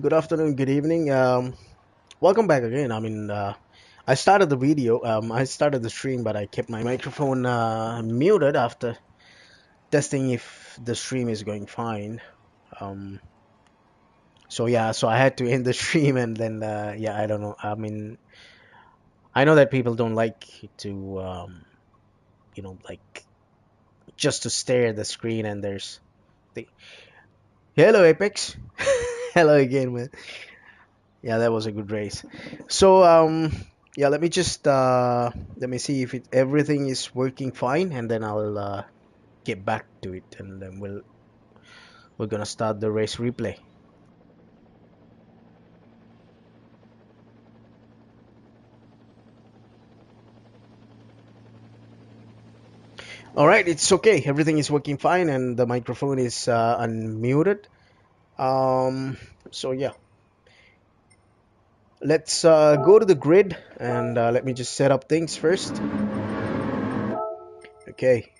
Good afternoon, good evening. Welcome back again. I started the video, I started the stream, but I kept my microphone muted after testing if the stream is going fine. Um, so I had to end the stream, and then I don't know. I know that people don't like to, like just to stare at the screen, and the hello Apex, hello again, man. Yeah, that was a good race. So yeah, let me see if everything is working fine, and then I'll get back to it, and then we're gonna start the race replay. All right, it's okay. Everything is working fine, and the microphone is unmuted. So yeah, let's go to the grid, and let me just set up things first. Okay,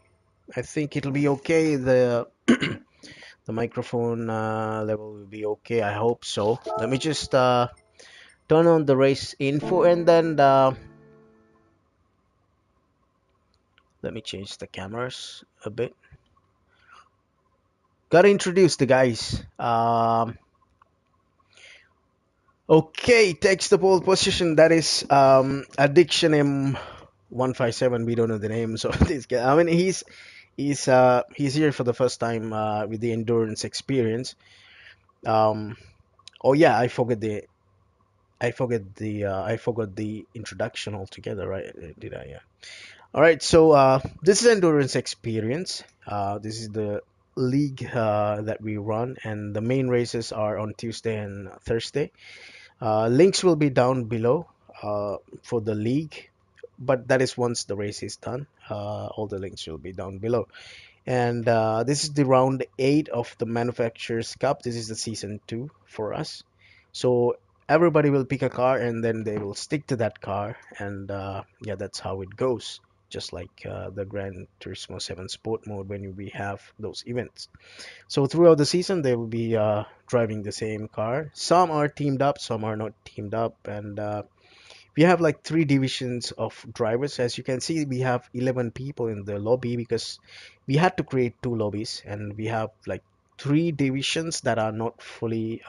I think it'll be okay. The microphone level will be okay. I hope so. Let me just turn on the race info, and then let me change the cameras a bit. Gotta introduce the guys. Okay, takes the pole position. That is Addiction M157. We don't know the name, so this guy. I mean, he's here for the first time with the endurance experience. Um, oh yeah, I forgot the introduction altogether, right? Did I? Yeah. All right. So this is Endurance Experience. This is the league that we run, and the main races are on Tuesday and Thursday. Links will be down below for the league, but that is once the race is done. All the links will be down below. And this is the round 8 of the Manufacturers Cup. This is the season 2 for us. So everybody will pick a car, and then they will stick to that car, and yeah, that's how it goes. Just like the Gran Turismo 7 Sport mode when we have those events. So throughout the season, they will be driving the same car. Some are teamed up, some are not teamed up, and we have like three divisions of drivers. As you can see, we have 11 people in the lobby because we had to create two lobbies, and we have like three divisions that are not fully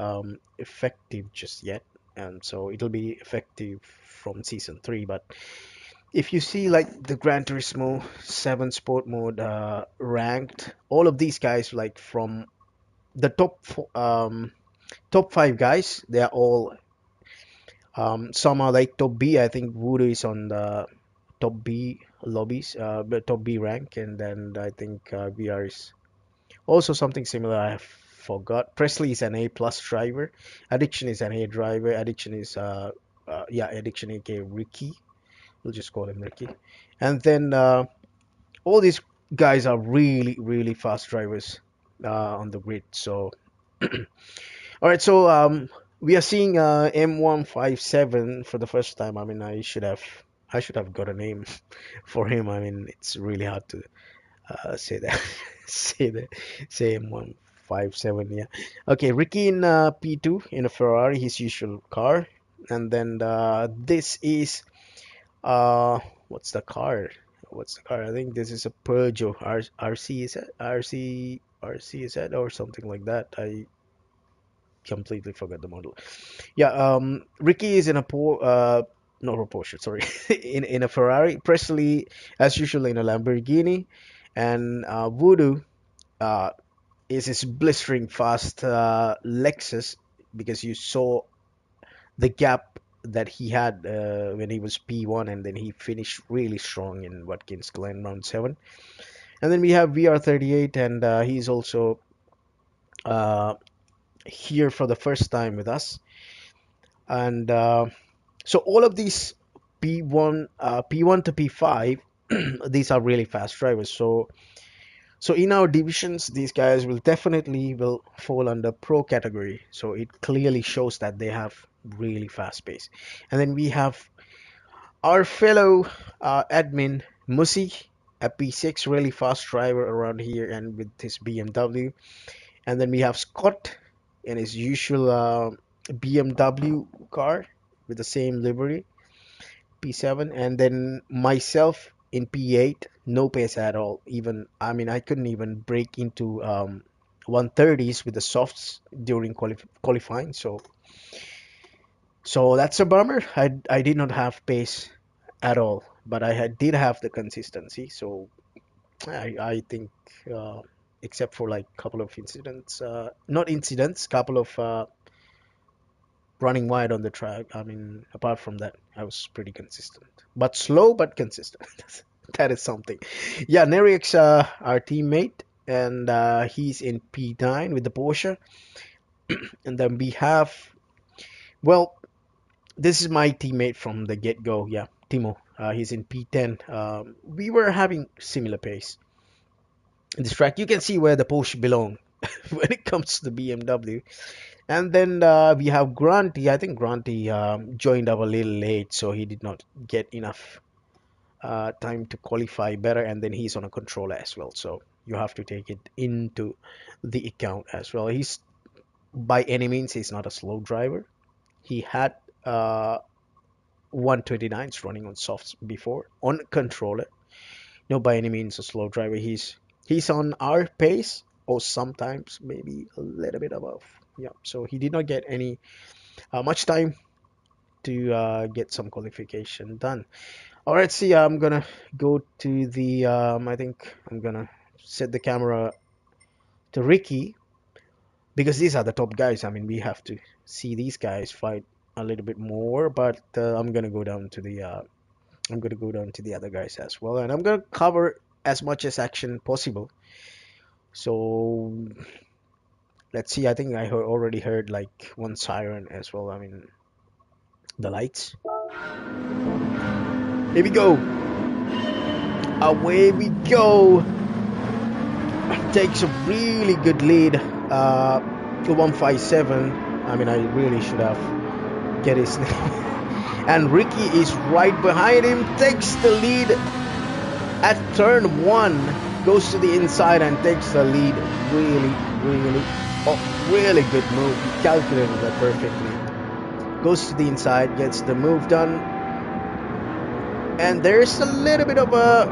effective just yet, and so it'll be effective from season 3. But if you see like the Gran Turismo 7 sport mode ranked, all of these guys, like from the top 5 guys, they are all some are like top B. I think Voodoo is on the top B lobbies, but top B rank, and then I think VR is also something similar. I forgot. Presley is an A plus driver. Addiction is an A driver. Addiction is Addiction aka Ricky. We'll just call him Ricky. And then all these guys are really really fast drivers on the grid. So all right, so we are seeing M157 for the first time. I mean, I should have got a name for him. I mean, it's really hard to say that say that say M157. Yeah. Okay, Ricky in P2 in a Ferrari, his usual car, and then this is uh what's the car? What's the car? I think this is a Peugeot RC. Is it RC is that or something like that? I completely forgot the model. Yeah, Ricky is in a not a Porsche, sorry, in a Ferrari. Presley, as usual, in a Lamborghini, and Voodoo uh, is his blistering fast Lexus because you saw the gap that he had when he was P1, and then he finished really strong in Watkins Glen round 7. And then we have VR38, and he's also uh, here for the first time with us. And so all of these P1 to P5, these are really fast drivers. So in our divisions, these guys will fall under pro category. So it clearly shows that they have really fast pace. And then we have our fellow admin Musi, a P6 really fast driver around here, and with his BMW. And then we have Scott in his usual BMW car with the same livery, P7, and then myself in P8, no pace at all. Even, I mean, I couldn't even break into 130s with the softs during qualifying. So that's a bummer. I did not have pace at all, but did have the consistency. So I think, uh, except for like couple of incidents, not incidents, couple of running wide on the track. I mean, apart from that, I was pretty consistent, but slow but consistent. That is something. Yeah, Nerix, our teammate, and he's in P9 with the Porsche, and then we have, well, this is my teammate from the get-go. Yeah, Timo. He's in P10. We were having similar pace in this track. You can see where the Porsche belong when it comes to the BMW. And then we have Granty. I think Granty joined up a little late, so he did not get enough time to qualify better. And then he's on a controller as well, so you have to take it into the account as well. He's by any means he's not a slow driver. He had 129s running on softs before on controller. No, by any means a slow driver. He's on our pace, or sometimes maybe a little bit above. Yeah, so he did not get any much time to get some qualification done. All right, see, I'm gonna go to the. I think I'm gonna set the camera to Ricky because these are the top guys. I mean, we have to see these guys fight a little bit more, but I'm gonna go down to the. I'm gonna go down to the other guys as well, and I'm gonna cover as much as action possible. So let's see. I think I already heard like one siren as well. I mean, the lights. Here we go. Away we go. Takes a really good lead. To 157. I mean, I really should have get his name. And Ricky is right behind him. Takes the lead at turn 1. Goes to the inside and takes the lead. Really good move. He calculated that perfectly. Goes to the inside, gets the move done. And there's a little bit of a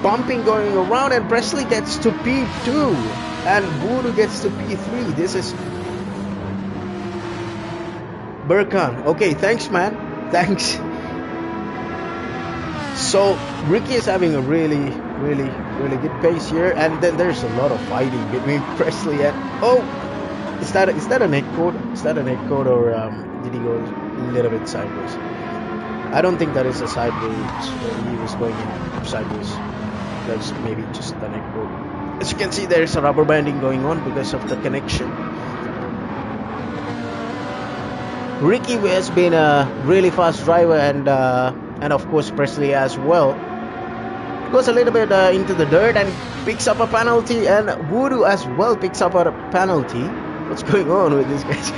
bumping going around, and Presley gets to P2 and Voodoo gets to P3. This is Burkhan. Okay, thanks man. Thanks. So Ricky is having a really good pace here, and then there's a lot of fighting between Presley and is that a net code? Is that a net code, or did he go a little bit sideways? I don't think that is a sideways. He was going in sideways. That's maybe just the net code. As you can see, there's a rubber banding going on because of the connection. Ricky has been a really fast driver, and of course Presley as well. Goes a little bit into the dirt and picks up a penalty, and Voodoo as well picks up a penalty. What's going on with these guys?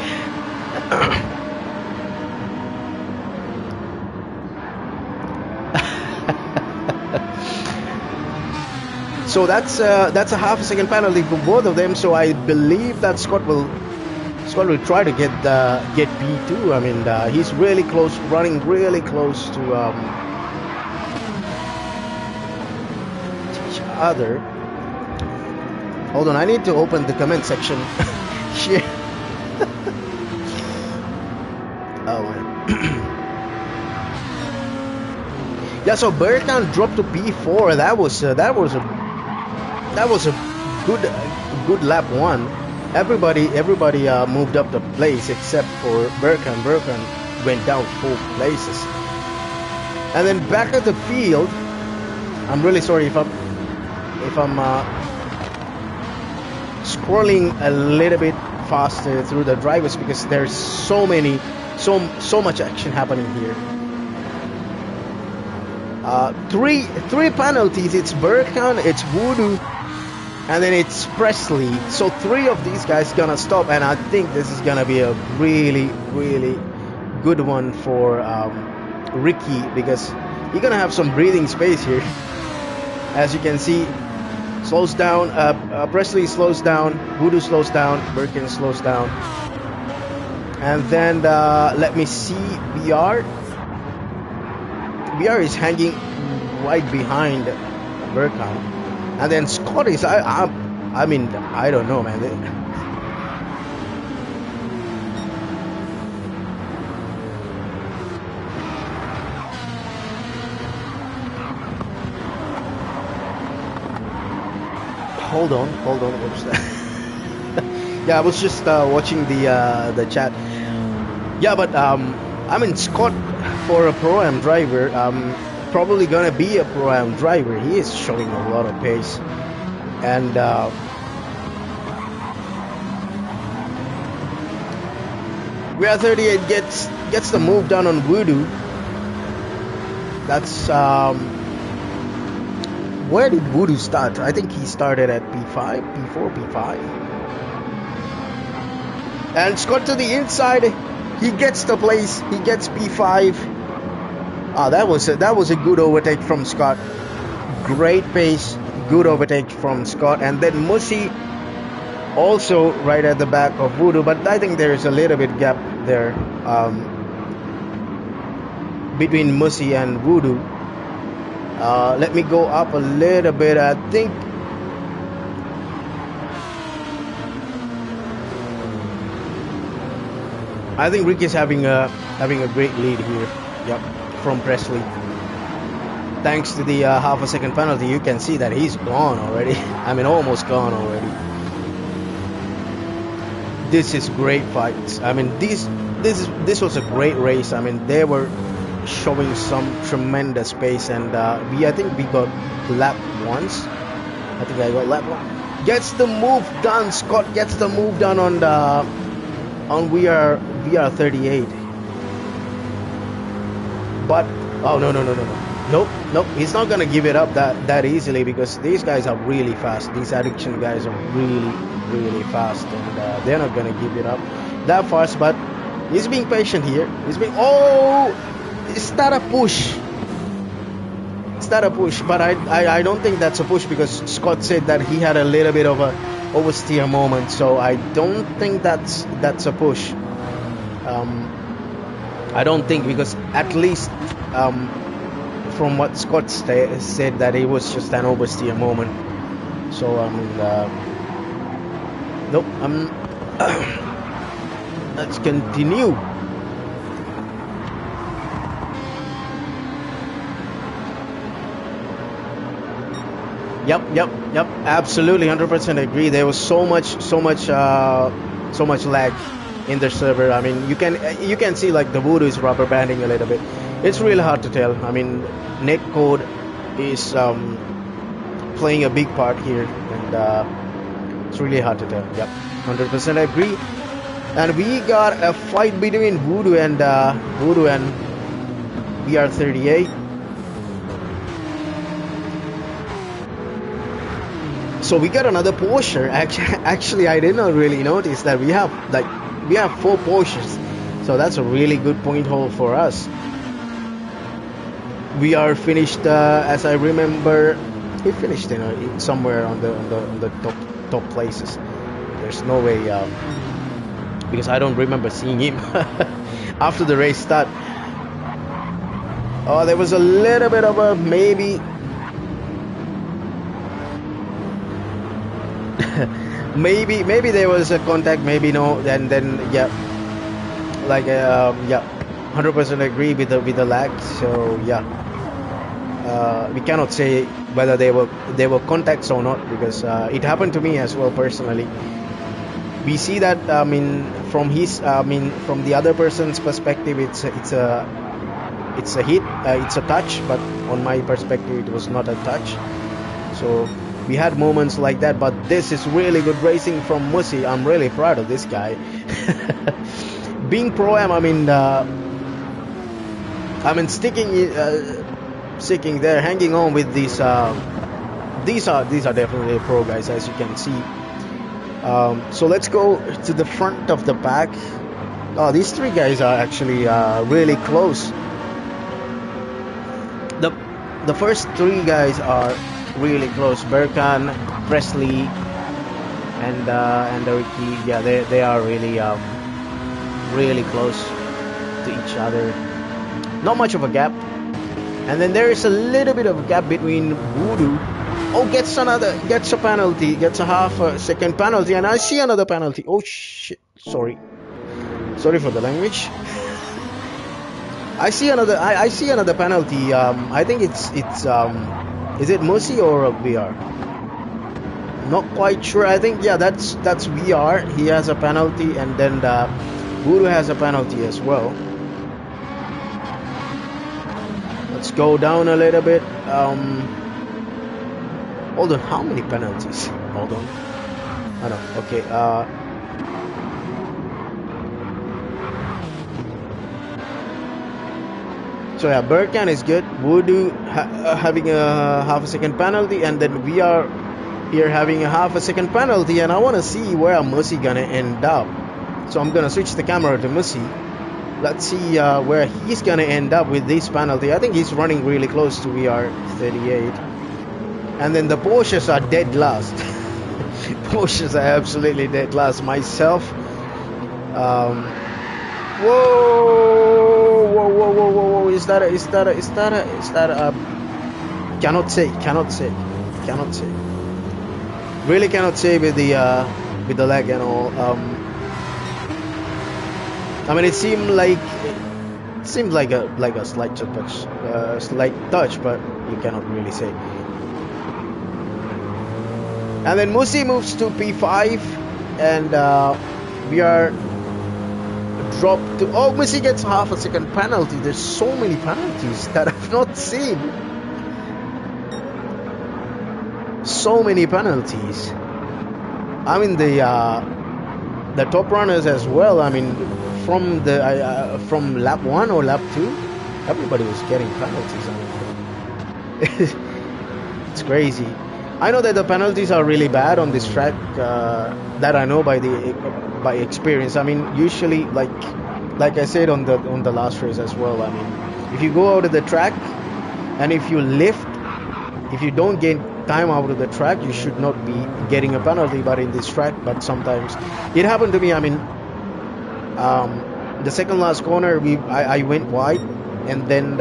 So that's a half a second penalty for both of them. So I believe that Scott will try to get P2. I mean, he's really close, running really close to each other. Hold on, I need to open the comment section. Shit. Oh man. Yeah, so Berkan dropped to P4. That was a good lap 1. Everybody moved up the place except for Berkan. Berkan went down 4 places. And then back at the field, I'm really sorry if I'm scrolling a little bit faster through the drivers because there's so much action happening here. Three penalties. It's Berkan, it's Voodoo, and then it's Presley. So 3 of these guys gonna stop, and I think this is gonna be a really good one for Ricky, because you're gonna have some breathing space here. As you can see, slows down. Presley slows down. Voodoo slows down. Berkan slows down. And then let me see, BR. BR is hanging right behind Burkhan, and then Scott is I mean I don't know, man. Hold on. What was that? Yeah, I was just watching the chat. Yeah, but I mean Scott, for a Pro-Am driver, probably gonna be a Pro-Am driver. He is showing a lot of pace, and we are 38 gets the move done on Voodoo. That's where did Voodoo start? I think he started at P5, P4, P5. And Scott to the inside, he gets the place. He gets P5. Ah, that was a good overtake from Scott. Great pace, good overtake from Scott. And then Musi also right at the back of Voodoo, but I think there's a little bit gap there between Musi and Voodoo. Let me go up a little bit. I think Rick is having a great lead here. Yep, from Presley. Thanks to the half a second penalty, you can see that he's gone already. I mean, almost gone already. This is great fights. I mean, this was a great race. I mean, they were showing some tremendous pace, and I think we got lap once. I think I got lap one. Gets the move done. Scott gets the move done on VR 38. But oh no, nope, he's not gonna give it up that easily, because these guys are really fast. These addiction guys are really fast, and they're not gonna give it up that fast. But he's being patient here. He's being is that a push? It's not a push, but I don't think that's a push, because Scott said that he had a little bit of a oversteer moment, so I don't think that's a push. I don't think, because at least from what Scott said, that it was just an oversteer moment. So I mean, nope. Let's continue. Yep. Absolutely, 100% agree. There was so much lag in the server. I mean, you can see like the Voodoo is rubber banding a little bit. It's really hard to tell. I mean, netcode is playing a big part here, and it's really hard to tell. Yep, 100% agree. And we got a fight between Voodoo and VR38. So we got another Porsche. Actually, I did not really notice that we have 4 Porsches. So that's a really good point hold for us. We are finished, as I remember, he finished somewhere on the top places. There's no way, because I don't remember seeing him after the race start. Oh, there was a little bit of a maybe. maybe there was a contact, maybe no, and then yeah, like yeah, 100% agree with the lag. So yeah, we cannot say whether they were contacts or not, because it happened to me as well personally. We see that from the other person's perspective, it's a hit, it's a touch, but on my perspective it was not a touch. So we had moments like that, but this is really good racing from Musi. I'm really proud of this guy. Being Pro-Am, sticking there, hanging on with these are definitely pro guys, as you can see. So let's go to the front of the pack. Oh, these 3 guys are actually really close. The first 3 guys are really close. Berkan, Presley, and Ricky. Yeah, they are really really close to each other. Not much of a gap. And then there is a little bit of a gap between Voodoo. Oh, gets a penalty, gets a half a second penalty, and I see another penalty. Oh shit! Sorry for the language. I see another penalty. I think it's is it Mercy or VR? Not quite sure. I think yeah, that's VR. He has a penalty, and then Voodoo has a penalty as well. Let's go down a little bit. Hold on, how many penalties? Hold on. Oh no, okay. So yeah, Burkan is good. Voodoo having a half a second penalty, and then we are here having a half a second penalty, and I want to see where Mercy gonna end up. So I'm gonna switch the camera to Mercy. Let's see where he's gonna end up with this penalty. I think he's running really close to VR 38. And then the Porsches are dead last. Porsches are absolutely dead last. Myself. Whoa! Is that a? Cannot say. Really cannot say with the lag and all. I mean, it seemed like a slight touch, but you cannot really say. And then Musi moves to P5, and we are dropped to. Oh, Musi gets half a second penalty. There's so many penalties that I've not seen. So many penalties. I mean the top runners as well. I mean, from lap 1 or lap 2, everybody was getting penalties. I mean, it's crazy. I know that the penalties are really bad on this track. That I know by experience. I mean, usually like I said on the last race as well. I mean, if you go out of the track and if you lift, if you don't gain time out of the track, you should not be getting a penalty. But in this track, sometimes it happened to me. I mean, the second last corner, I went wide, and then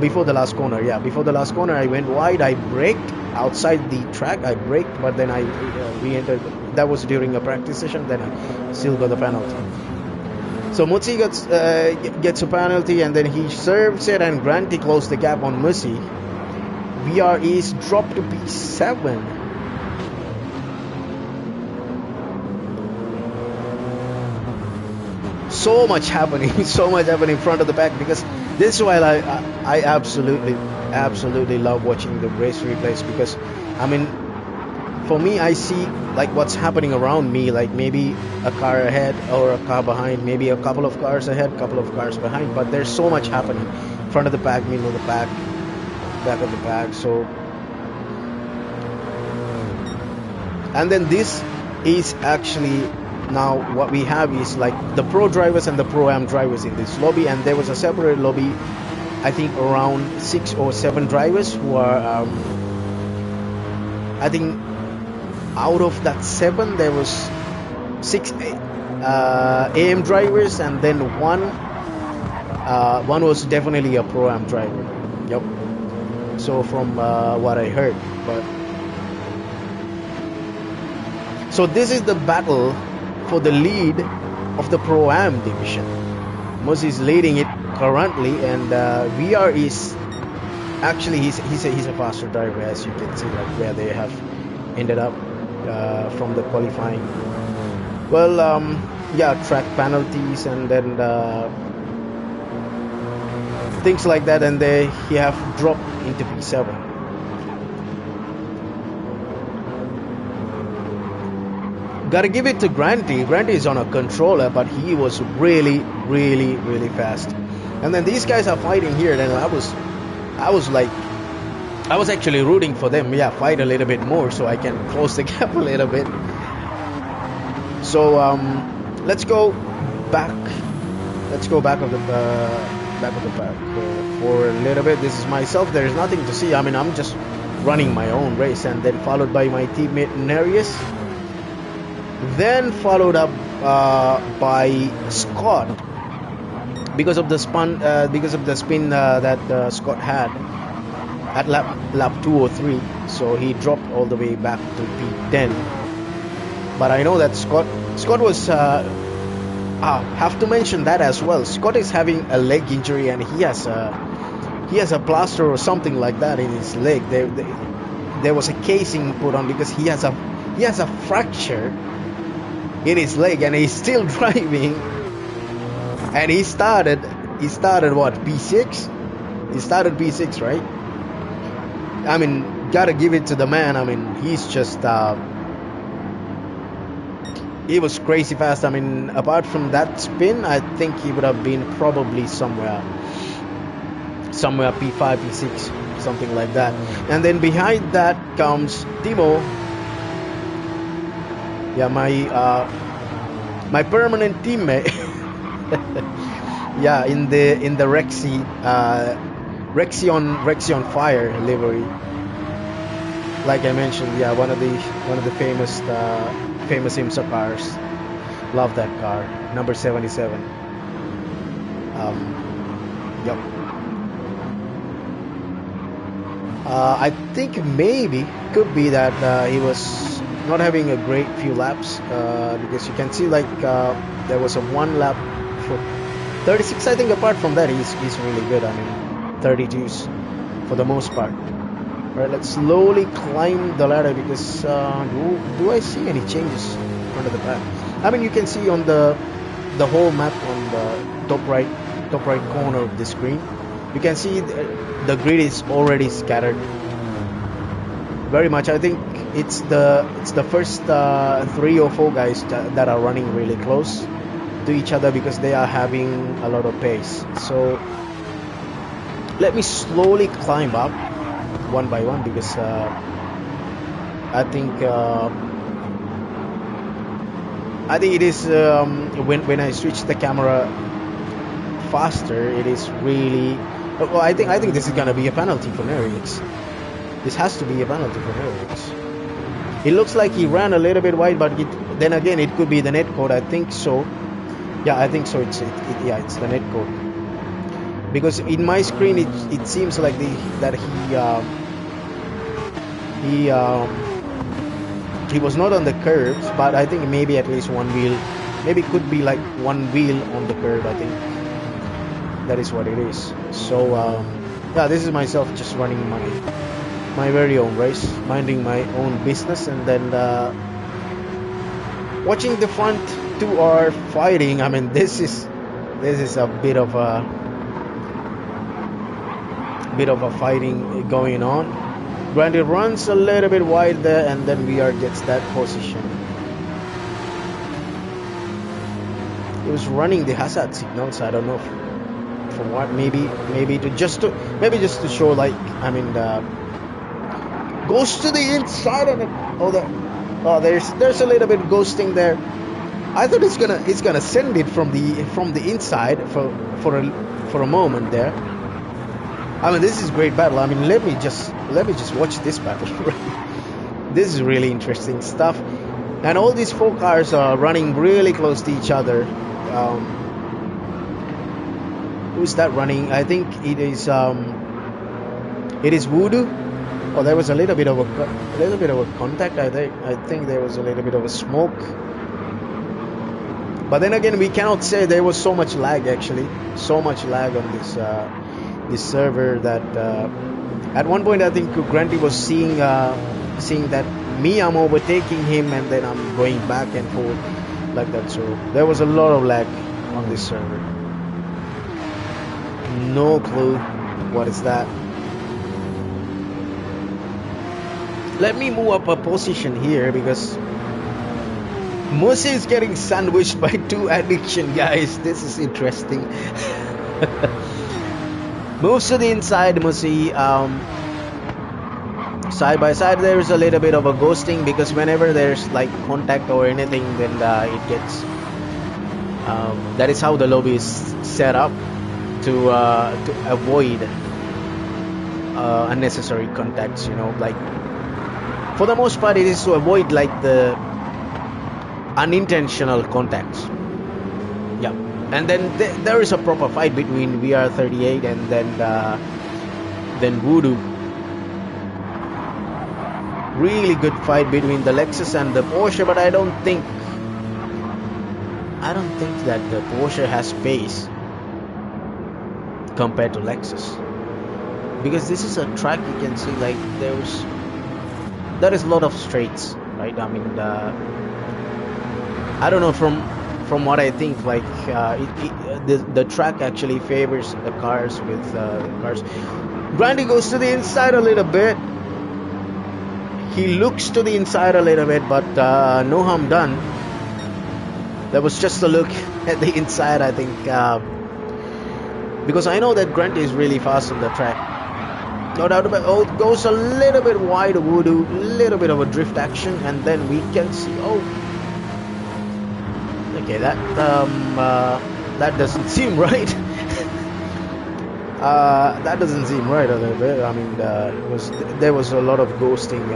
before the last corner, I went wide. I braked outside the track. I braked, but then I re-entered. That was during a practice session. Then I still got a penalty. So Mutsi gets a penalty, and then he serves it, and Granty closed the gap on Musi. VR is dropped to P7. So much happening in front of the pack, because this is why I absolutely love watching the race replays, because I mean, for me, I see like what's happening around me, like maybe a car ahead or a car behind, maybe a couple of cars ahead, couple of cars behind, but there's so much happening in front of the pack, middle of the pack, back of the pack. So, and then this is actually now what we have is like the pro drivers and the pro-am drivers in this lobby, and there was a separate lobby, I think around 6 or 7 drivers who are I think out of that 7 there was 6 AM drivers, and then one was definitely a pro-am driver. Yep. So from what I heard, but so this is the battle for the lead of the Pro-Am division. Mos is leading it currently, and VR is actually he's a faster driver, as you can see, like where they have ended up from the qualifying. Well, track penalties and then things like that, and he have dropped into P7. Gotta give it to Granty. Granty is on a controller, but he was really fast. And then these guys are fighting here. Then I was actually rooting for them. Yeah, fight a little bit more so I can close the gap a little bit. So let's go back. Let's go back of the pack for a little bit. This is myself. There is nothing to see. I mean, I'm just running my own race, and then followed by my teammate Nereus. Then followed up by Scott because of the spin that Scott had at lap 203. So he dropped all the way back to P10. But I know that Scott was have to mention that as well. Scott is having a leg injury, and he has a plaster or something like that in his leg. There was a casing put on because he has a fracture in his leg, and he's still driving. And he started what, P6? He started P6, right? I mean, gotta give it to the man. I mean, he's just he was crazy fast. I mean, apart from that spin, I think he would have been probably somewhere P5, P6, something like that. And then behind that comes Timo. Yeah, my permanent teammate. Yeah, in the Rexy on Fire livery. Like I mentioned, yeah, one of the famous IMSA cars. Love that car, number 77. Yep. I think maybe could be that he was not having a great few laps because you can see like there was a one lap for 36. I think apart from that he's really good. I mean 32s for the most part. All right, let's slowly climb the ladder because do I see any changes under the pack? I mean, you can see on the whole map on the top right corner of the screen. You can see the grid is already scattered very much. I think it's the first 3 or 4 guys that are running really close to each other because they are having a lot of pace. So let me slowly climb up one by one because I think it is when I switch the camera faster, it is really well. I think this is gonna be a penalty for Nerix. This has to be a penalty for Nerix. It looks like he ran a little bit wide, but then again it could be the net code. I think so. Yeah, I think so. It's the net code. Because in my screen it seems like that he was not on the curves, but I think maybe at least one wheel, maybe it could be like one wheel on the curve. I think that is what it is. So yeah, this is myself just running my very own race, minding my own business, and then watching the front 2 are fighting. I mean, this is a bit of a fighting going on. Granted, runs a little bit wide there, and then VR gets that position. He was running the hazard signals. I don't know for what. Maybe just to show, like, I mean, goes to the inside of it. There's a little bit ghosting there. I thought it's gonna send it from the inside for a moment there. I mean, this is great battle. I mean, let me just watch this battle. This is really interesting stuff. And all these 4 cars are running really close to each other. Who's that running? I think it is Voodoo. Oh, there was a little bit of a contact. I think there was a little bit of a smoke. But then again, we cannot say there was so much lag. Actually, so much lag on this server that at one point I think Granty was seeing that I'm overtaking him, and then I'm going back and forth like that. So there was a lot of lag on this server. No clue what is that. Let me move up a position here because Musi is getting sandwiched by 2 addiction guys. This is interesting. Moves to the inside, Musi. Side by side, there's a little bit of a ghosting because whenever there's like contact or anything, then it gets. That is how the lobby is set up to avoid unnecessary contacts. You know, like for the most part, it is to avoid like the unintentional contacts. Yeah, and then there is a proper fight between VR38 and then Voodoo. Really good fight between the Lexus and the Porsche, but I don't think that the Porsche has pace compared to Lexus, because this is a track you can see like there is a lot of straights, right? I mean, I don't know, from what I think, like the track actually favors the cars with cars. Grandy goes to the inside a little bit. He looks to the inside a little bit, but no harm done. That was just a look at the inside, I think, because I know that Grant is really fast on the track. No doubt about it. Oh, it goes a little bit wide, Voodoo, little bit of a drift action, and then we can see. Oh, okay, that doesn't seem right. That doesn't seem right a little bit. I mean, there was a lot of ghosting.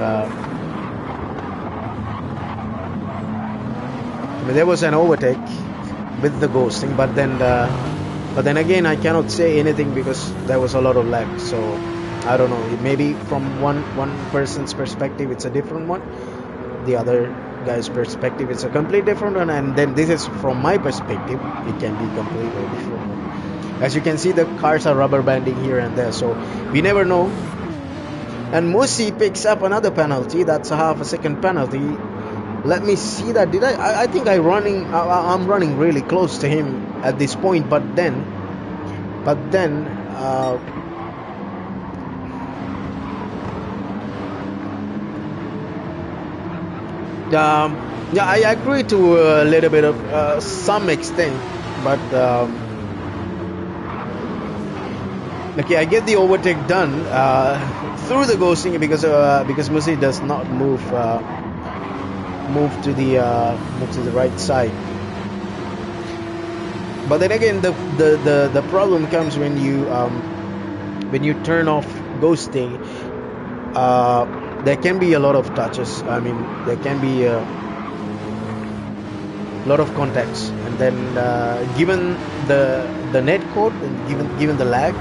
I mean, there was an overtake with the ghosting, but then again, I cannot say anything because there was a lot of lag. So I don't know. Maybe from one person's perspective, it's a different one. The other guy's perspective, it's a complete different one. And then this is from my perspective, it can be completely different one. As you can see, the cars are rubber banding here and there, so we never know. And Musi picks up another penalty. That's a half a second penalty. Let me see that. Did I think I'm running really close to him at this point, but then yeah, I agree to a little bit of some extent, but okay, I get the overtake done through the ghosting because Musi does not move to the right side. But then again, the problem comes when you turn off ghosting. There can be a lot of touches. I mean, there can be a lot of contacts, and then given the net code and given the lag,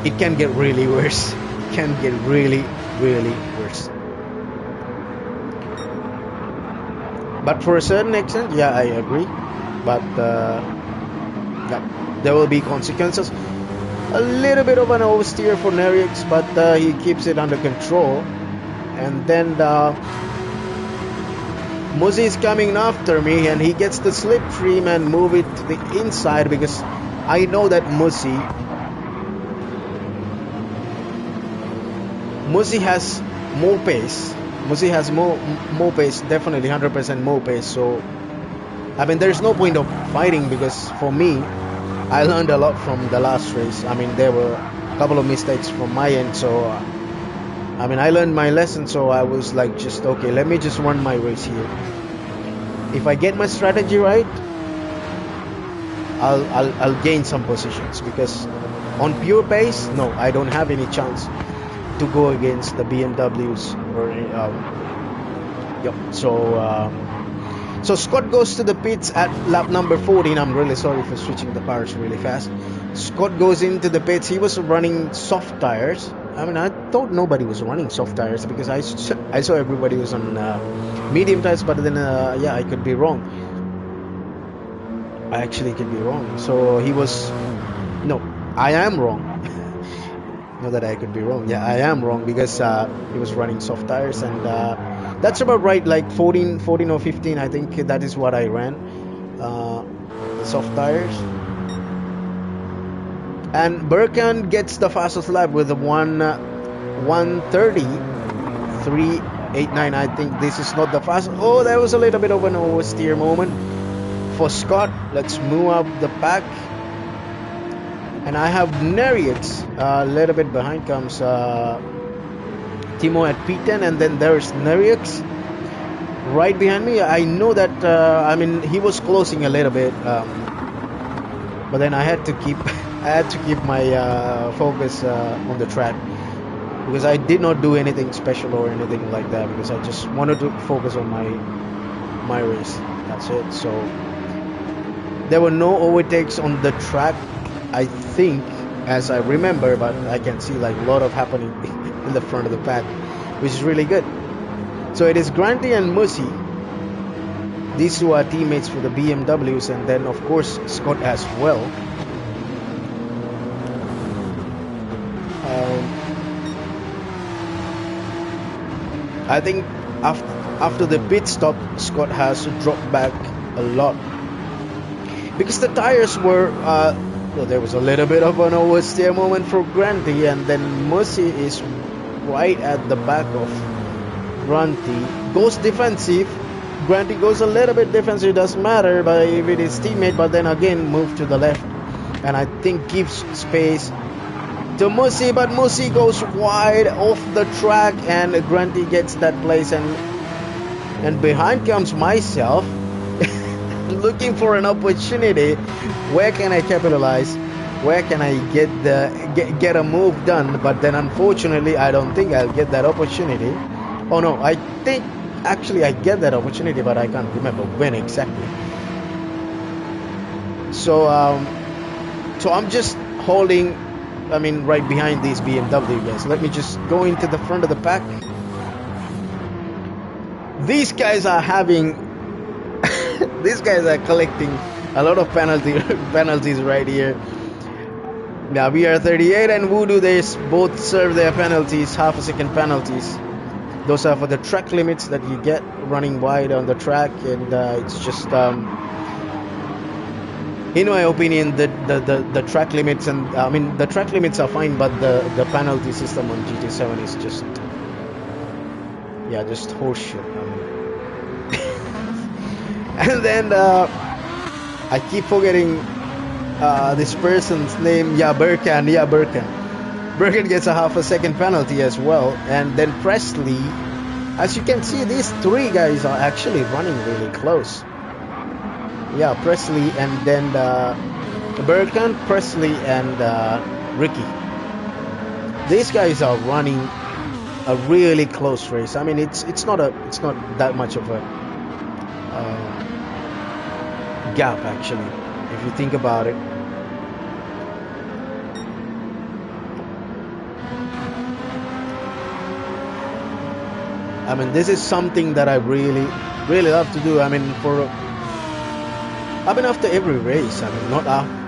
it can get really worse. It can get really worse. But for a certain extent, yeah, I agree. But yeah, there will be consequences. A little bit of an oversteer for Nerix, but he keeps it under control. And then Muzi is coming after me, and he gets the slipstream and move it to the inside because I know that Muzi has more pace. Muzi has more pace, definitely 100% more pace. So, I mean, there's no point of fighting because for me, I learned a lot from the last race. I mean, there were a couple of mistakes from my end. So, I mean, I learned my lesson. So I was like, just okay, let me just run my race here. If I get my strategy right, I'll gain some positions because on pure pace, no, I don't have any chance to go against the BMWs or yep. So Scott goes to the pits at lap number 14. I'm really sorry for switching the cars really fast. Scott goes into the pits. He was running soft tires. I mean, I thought nobody was running soft tires because I saw everybody was on medium tires, but then yeah, I could be wrong. I actually could be wrong. So he was I am wrong. Know that I could be wrong. Yeah, I am wrong because he was running soft tires, and that's about right. Like 14 or 15, I think that is what I ran. Soft tires. And Burkan gets the fastest lap with a 1:30.389. I think this is not the fast. Oh, there was a little bit of an oversteer moment for Scott. Let's move up the pack. And I have Nerix a little bit behind comes Timo at P10, and then there's Nerix right behind me. I know that I mean he was closing a little bit, but then I had to keep my focus on the track because I did not do anything special or anything like that because I just wanted to focus on my race. That's it. So there were no overtakes on the track, I think, as I remember, but I can see like a lot of happening in the front of the pack, which is really good. So it is Granty and Musi. These two are teammates for the BMWs, and then of course Scott as well. I think after the pit stop, Scott has dropped back a lot because the tires were. Well, there was a little bit of an oversteer moment for Granty, and then Musi is right at the back of Granty. Goes defensive. Granty goes a little bit defensive. It doesn't matter, but if it is teammate, but then again move to the left, and I think gives space to Musi, but Musi goes wide off the track, and Granty gets that place, and behind comes myself. Looking for an opportunity. Where can I capitalize? Where can I get a move done? But then unfortunately I don't think I'll get that opportunity. Oh no, I think actually I get that opportunity, but I can't remember when exactly. So I'm just holding, I mean, right behind these BMW guys. Let me just go into the front of the pack. These guys are having these guys are collecting a lot of penalties right here. Now we are 38 and Voodoo, they both serve their penalties, half a second penalties. Those are for the track limits that you get running wide on the track, and it's just in my opinion the track limits, and I mean the track limits are fine, but the penalty system on GT7 is just horseshit. And then I keep forgetting this person's name. Burkan. Burkan gets a half a second penalty as well. And then Presley, as you can see, these three guys are actually running really close. Presley, and then Burkan, Presley, and Ricky. These guys are running a really close race. I mean, it's not that much of a gap actually, if you think about it. I mean, this is something that I really love to do. I mean, after every race. I mean,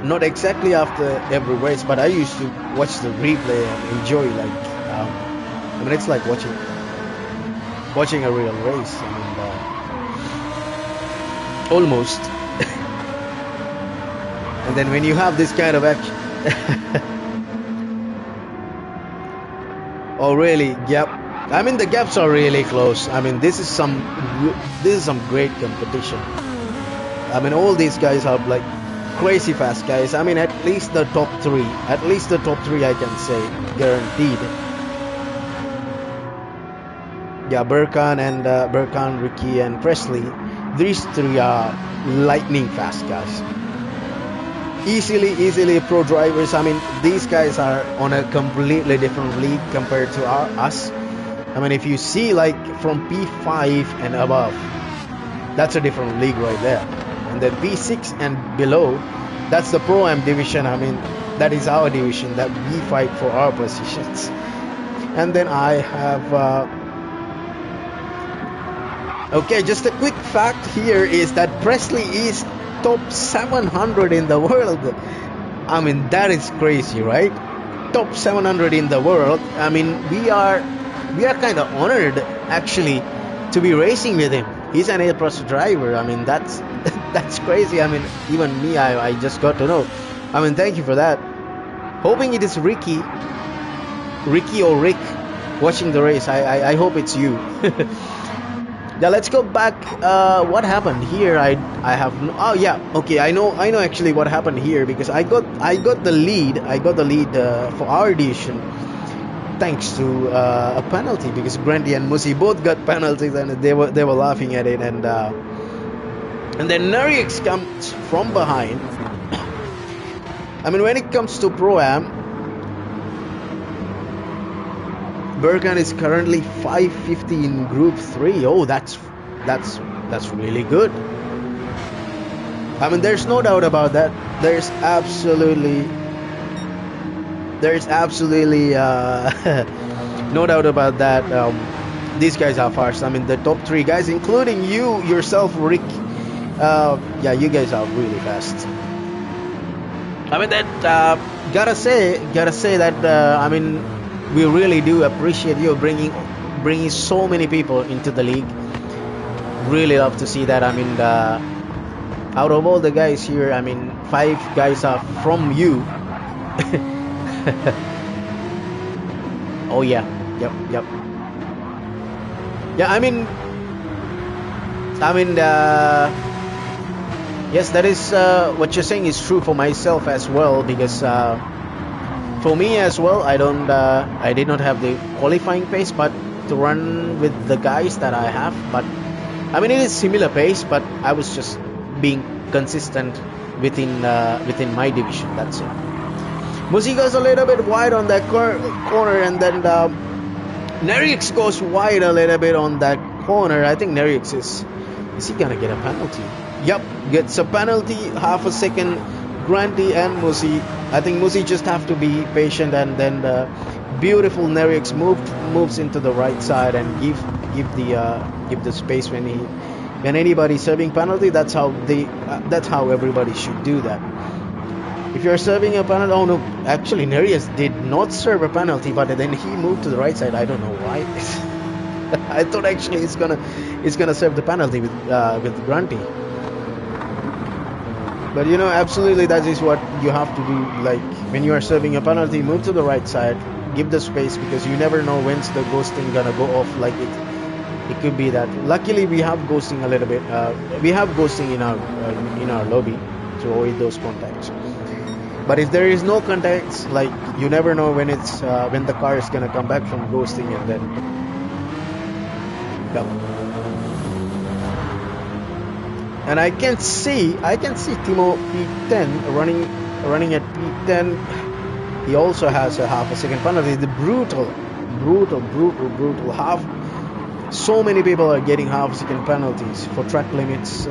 not exactly after every race, but I used to watch the replay and enjoy, like, I mean, it's like watching a real race. I mean, almost. And then when you have this kind of action. Oh really? Yep. I mean, the gaps are really close. I mean, this is some great competition. I mean, all these guys are like crazy fast guys. I mean, at least the top three I can say guaranteed. Burkan, Ricky, and Presley. These three are lightning fast guys. Easily pro drivers. I mean, these guys are on a completely different league compared to us. I mean, if you see like from P5 and above, that's a different league right there. And then P6 and below, that's the Pro-Am division. I mean, that is our division that we fight for our positions. And then I have okay, just a quick fact here is that Presley is top 700 in the world. I mean, that is crazy, right? Top 700 in the world. I mean, we are kind of honored actually to be racing with him. He's an A+ driver. I mean, that's crazy. I mean, even me, I just got to know. I mean, thank you for that. Hoping it is Ricky or Rick watching the race. I hope it's you. Now let's go back. What happened here? I have no, oh yeah, okay. I know actually what happened here, because I got the lead. I got the lead for our division thanks to a penalty, because Granty and Musi both got penalties, and they were laughing at it, and then EnduroX comes from behind. I mean, when it comes to Pro-Am, Burkan is currently 550 in Group 3. Oh, that's That's really good. I mean, there's no doubt about that. There's absolutely, no doubt about that. These guys are fast. I mean, the top three guys, including you yourself, Rick. Yeah, you guys are really fast. I mean, that gotta say that I mean, we really do appreciate you bringing so many people into the league. Really love to see that. I mean, out of all the guys here, I mean, 5 guys are from you. Oh yeah, yep. Yeah, I mean, yes, that is what you're saying is true for myself as well, because for me as well, I did not have the qualifying pace, but to run with the guys that I have, but I mean, it is similar pace, but I was just being consistent within my division. That's it. Musi goes a little bit wide on that corner, and then Nerix goes wide a little bit on that corner. I think Nerix is he gonna get a penalty? Yep, gets a penalty, half a second. Granty and Musi. I think Musi just have to be patient, and then the beautiful Nerix moves into the right side and give the space when anybody serving penalty. That's how everybody should do that. If you're serving a penalty, oh no, actually Nereus did not serve a penalty, but then he moved to the right side. I don't know why. I thought actually it's gonna serve the penalty with Granty. But you know, absolutely, that is what you have to do. Like when you are serving a penalty, move to the right side, give the space, because you never know when's the ghosting gonna go off. Like it could be that. Luckily, we have ghosting a little bit. We have ghosting in our lobby to avoid those contacts. But if there is no contacts, like you never know when the car is gonna come back from ghosting, and then go. And I can see Timo P10 running at P10. He also has a half a second penalty. The brutal. So many people are getting half a second penalties for track limits.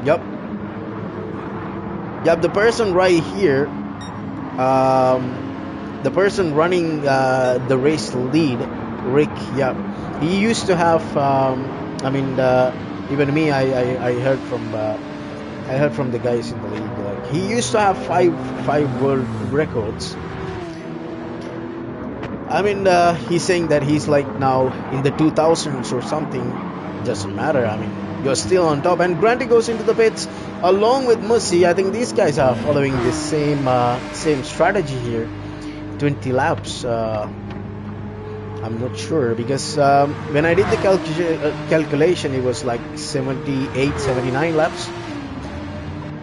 Yep. The person right here, the person running the race lead, Rick. Yeah, he used to have. Even me, I heard from the guys in the league. Like he used to have five world records. I mean, he's saying that he's like now in the 2000s or something. Doesn't matter. I mean, you're still on top. And Granty goes into the pits along with Musi. I think these guys are following the same strategy here. 20 laps. I'm not sure, because when I did the calculation, it was like 78, 79 laps.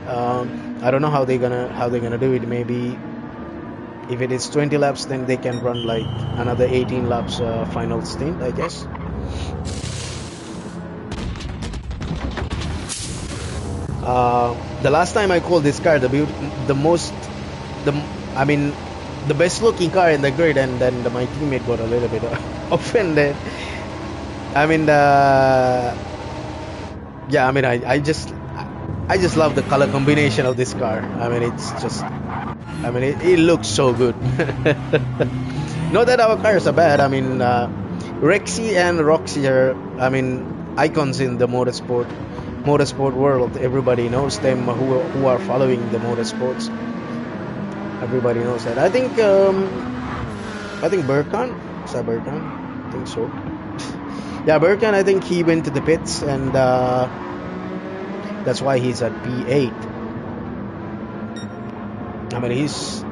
I don't know how they're gonna do it. Maybe if it is 20 laps, then they can run like another 18 laps final stint, I guess. The last time I called this car the best looking car in the grid, and then my teammate got a little bit offended. I mean, I just love the color combination of this car. I mean, it looks so good. Not that our cars are bad. I mean, Rexy and Roxy are, icons in the motorsport world. Everybody knows them who are following the motorsports. Everybody knows that. I think Burkan, is that Burkan? I think so. Yeah, Burkan, I think he went to the pits, and that's why he's at P8. I mean, he's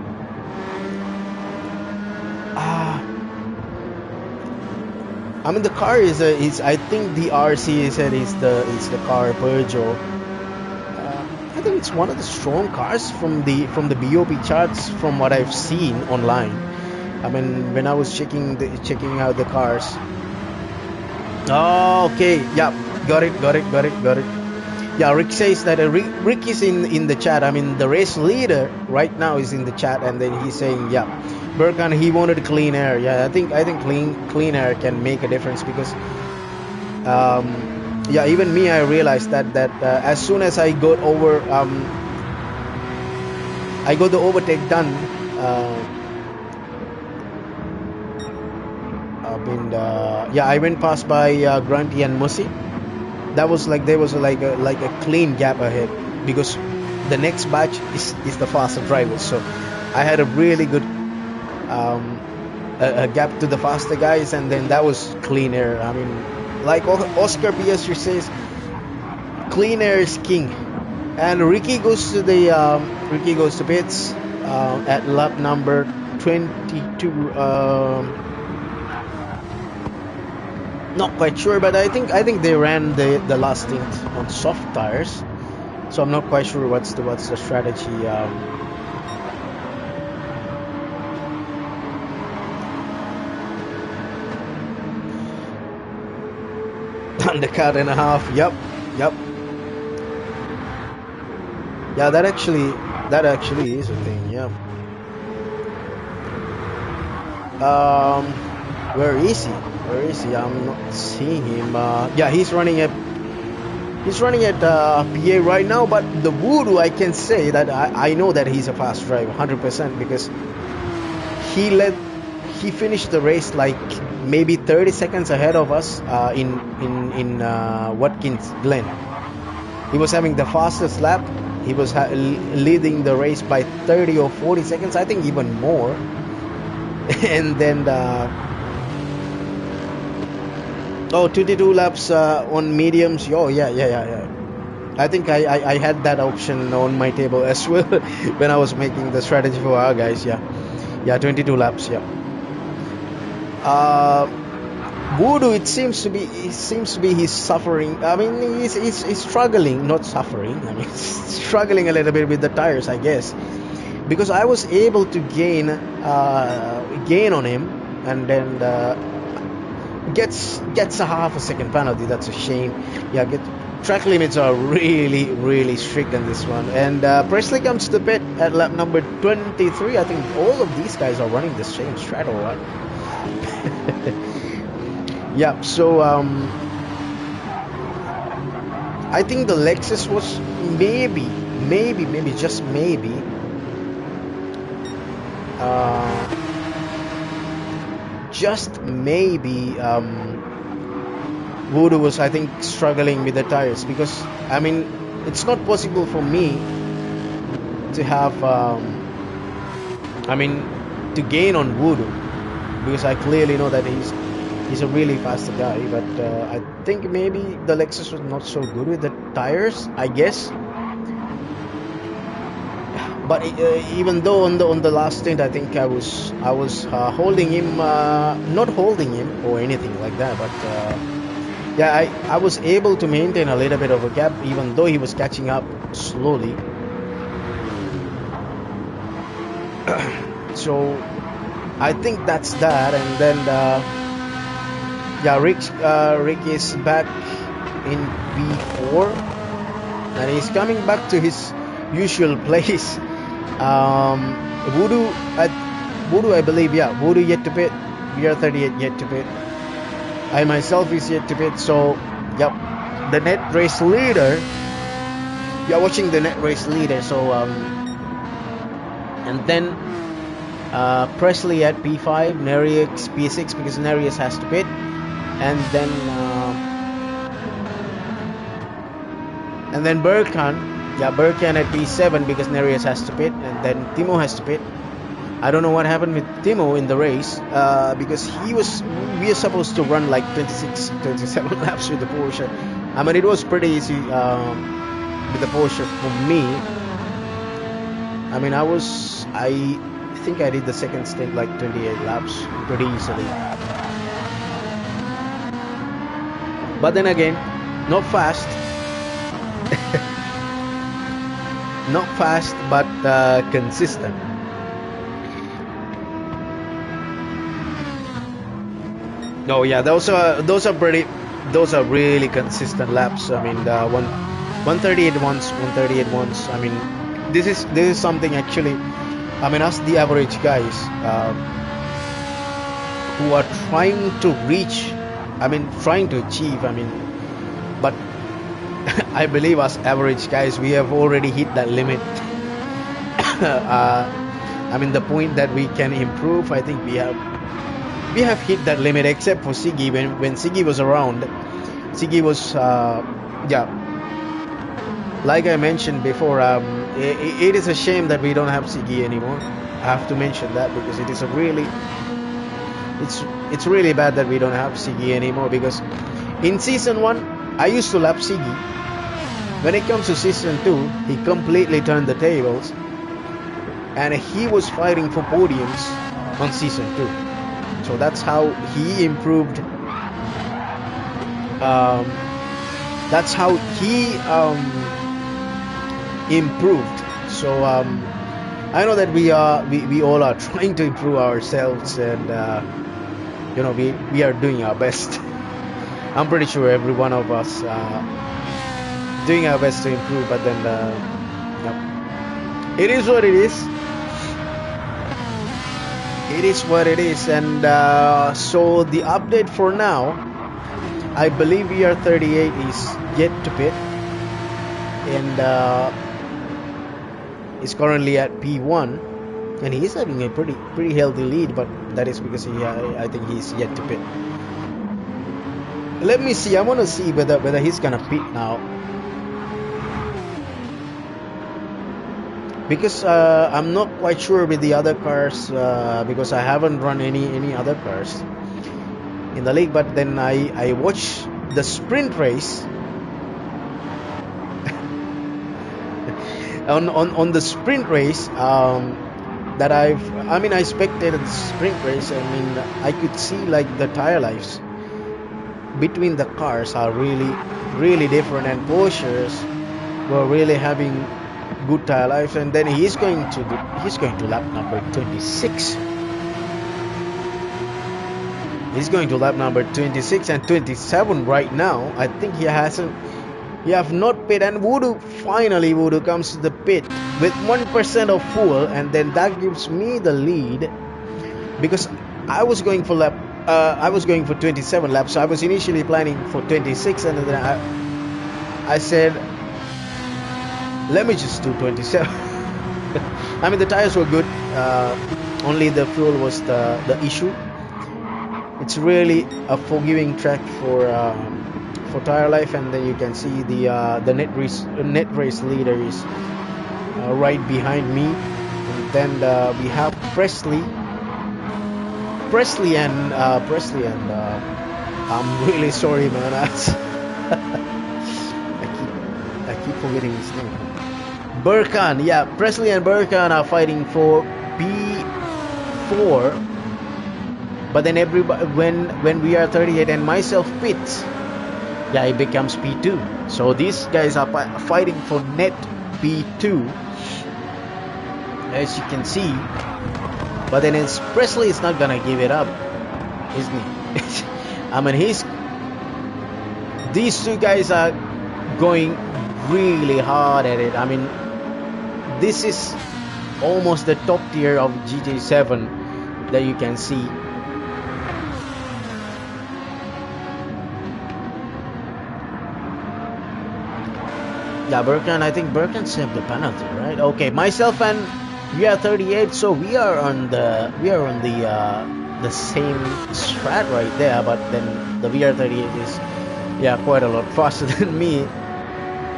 the car is I think the RC said is the car Peugeot. I think it's one of the strong cars from the BOP charts from what I've seen online. I mean, when I was checking out the cars. Oh, okay. Yeah, got it. Yeah, Rick says that Rick is in the chat. I mean, the race leader right now is in the chat, and then he's saying, yeah, Burkhan, he wanted clean air. Yeah, I think clean air can make a difference because yeah, even me, I realized that as soon as I got the overtake done. Yeah, I went past by Grunty and Mussy. That was like there was like a clean gap ahead because the next batch is the faster drivers. So I had a really good a gap to the faster guys, and then that was clean air. I mean, like Oscar Piastri says, clean air is king. And Ricky goes to pits at lap number 22. Not quite sure, but I think they ran the last stint on soft tires, so I'm not quite sure what's the strategy. Undercut and a half. Yep. Yeah, that actually is a thing. Yeah. Where is he? I'm not seeing him. Yeah, he's running at PA right now. But the Voodoo, I can say that I know that he's a fast driver, 100%, because he finished the race like maybe 30 seconds ahead of us in Watkins Glen. He was having the fastest lap. He was leading the race by 30 or 40 seconds, I think even more. And then 22 laps on mediums. Oh yeah. I think I had that option on my table as well when I was making the strategy for our guys. Yeah, 22 laps. Yeah. Voodoo, it seems to be he's suffering. I mean, he's struggling, not suffering. I mean, he's struggling a little bit with the tires, I guess, because I was able to gain on him, and then gets a half a second penalty. That's a shame. Yeah, track limits are really strict on this one. And Presley comes to the pit at lap number 23. I think all of these guys are running the same strat, all right. Yeah, so I think the Lexus was maybe just maybe Voodoo was, I think, struggling with the tires, because I mean it's not possible for me to have to gain on Voodoo, because I clearly know that he's a really fast guy. But I think maybe the Lexus was not so good with the tires, I guess. But even though on the last stint, I think I was holding him, not holding him or anything like that, but yeah, I was able to maintain a little bit of a gap, even though he was catching up slowly. So I think that's that. And then yeah, Rick is back in V4, and he's coming back to his usual place. Voodoo, I believe, yeah, Voodoo yet to pit, VR38 yet to pit, I myself is yet to pit. So yep, the net race leader, you're watching the net race leader. So and then Presley at P5, Nereus P6, because Nereus has to pit, and then Burkhan. Yeah, Burkhan at P7 because Nereus has to pit, and then Timo has to pit. I don't know what happened with Timo in the race, because we are supposed to run like 26, 27 laps with the Porsche. I mean, it was pretty easy with the Porsche for me. I mean, I think I did the second stint like 28 laps pretty easily. But then again, not fast. Not fast, but consistent. Oh yeah, those are really consistent laps. I mean, 138 once, 138 once. I mean, this is something actually I mean, us the average guys who are trying to reach, I mean, trying to achieve, I mean, but I believe us average guys, we have already hit that limit. I mean, the point that we can improve, I think we have hit that limit, except for Siggy. When Siggy was around, Siggy was yeah, like I mentioned before, it is a shame that we don't have Siggy anymore. I have to mention that because it is a really, it's really bad that we don't have Siggy anymore, because in season 1 I used to love Siggy. When it comes to season 2, he completely turned the tables, and he was fighting for podiums on season 2. So that's how he improved. That's how he improved. So I know that we all are trying to improve ourselves, and we are doing our best. I'm pretty sure every one of us doing our best to improve, but then it is what it is. It is what it is. And so the update for now, I believe VR38 is yet to pit, and is currently at P1, and he's having a pretty healthy lead, but that is because I think he's yet to pit. Let me see. I want to see whether he's gonna pit now, because I'm not quite sure with the other cars, because I haven't run any other cars in the league. But then I watched the sprint race. on the sprint race that I spectated the sprint race. I mean, I could see like the tire lives between the cars are really different, and Porsches were really having good tire life. And then he's going to lap number 26. He's going to lap number 26 and 27 right now. I think he have not pit, and Voodoo comes to the pit with 1% of fuel, and then that gives me the lead, because I was going for 27 laps. So I was initially planning for 26, and then I said, let me just do 27. I mean, the tires were good, only the fuel was the issue. It's really a forgiving track for tire life. And then you can see the net race leader is right behind me, and then we have Presley and I'm really sorry, man. I keep forgetting his name. Burkhan, yeah, Presley and Burkhan are fighting for P4. But then everybody, when we are 38 and myself pits, yeah, it becomes P2. So these guys are fighting for net P2, as you can see. But then Presley is not gonna give it up, isn't he? I mean, these two guys are going really hard at it. I mean, this is almost the top tier of GT7 that you can see. Yeah, I think Burkhan saved the penalty, right? Okay, myself and VR38, so we are on the same strat right there, but then the VR38 is quite a lot faster than me.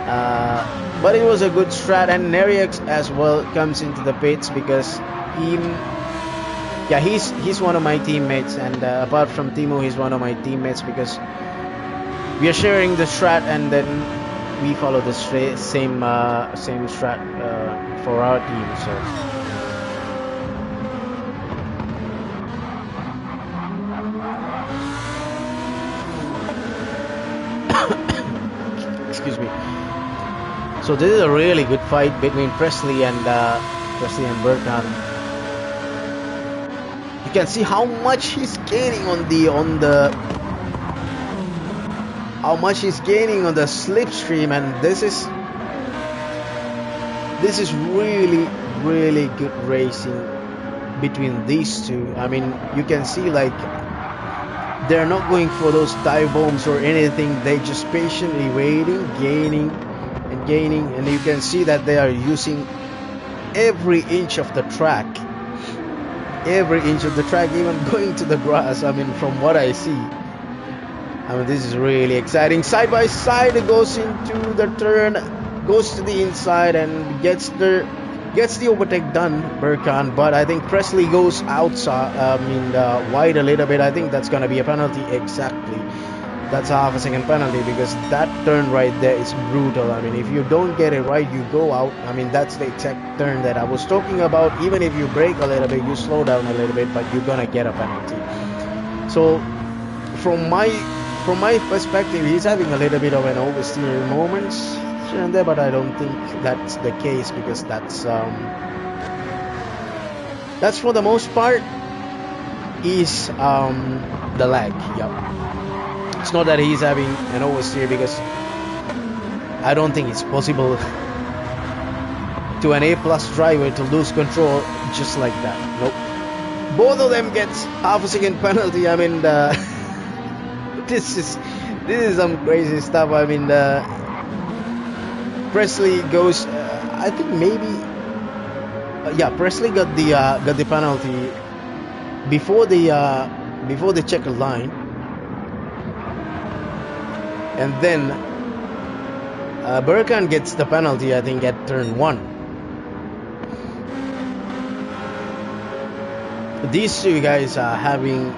But it was a good strat, and Neriax as well comes into the pits, because he's one of my teammates, and apart from Timo, he's one of my teammates, because we are sharing the strat, and then we follow the same strat for our team. So excuse me. So this is a really good fight between Presley and Burkhan. You can see how much he's gaining on the slipstream, and this is really really good racing between these two. I mean, you can see like they're not going for those dive bombs or anything. They just patiently waiting, gaining, and you can see that they are using every inch of the track, even going to the grass. I mean, from what I see, I mean, this is really exciting. Side by side, it goes into the turn, goes to the inside and gets the overtake done, Burkhan. But I think Presley goes outside, wide a little bit. I think that's gonna be a penalty. Exactly, that's a half a second penalty, because that turn right there is brutal. I mean, if you don't get it right, you go out. I mean, that's the exact turn that I was talking about. Even if you brake a little bit, you slow down a little bit, but you're gonna get a penalty. So from my perspective, he's having a little bit of an oversteer moments here and there, but I don't think that's the case, because that's for the most part is the lag. Yep. It's not that he's having an oversteer, because I don't think it's possible to an A+ driver to lose control just like that. Nope. Both of them gets half a second penalty. I mean, this is some crazy stuff. I mean, Presley goes. I think maybe. Presley got the penalty before the checker line, and then Burkhan gets the penalty. I think at turn 1. These two guys are having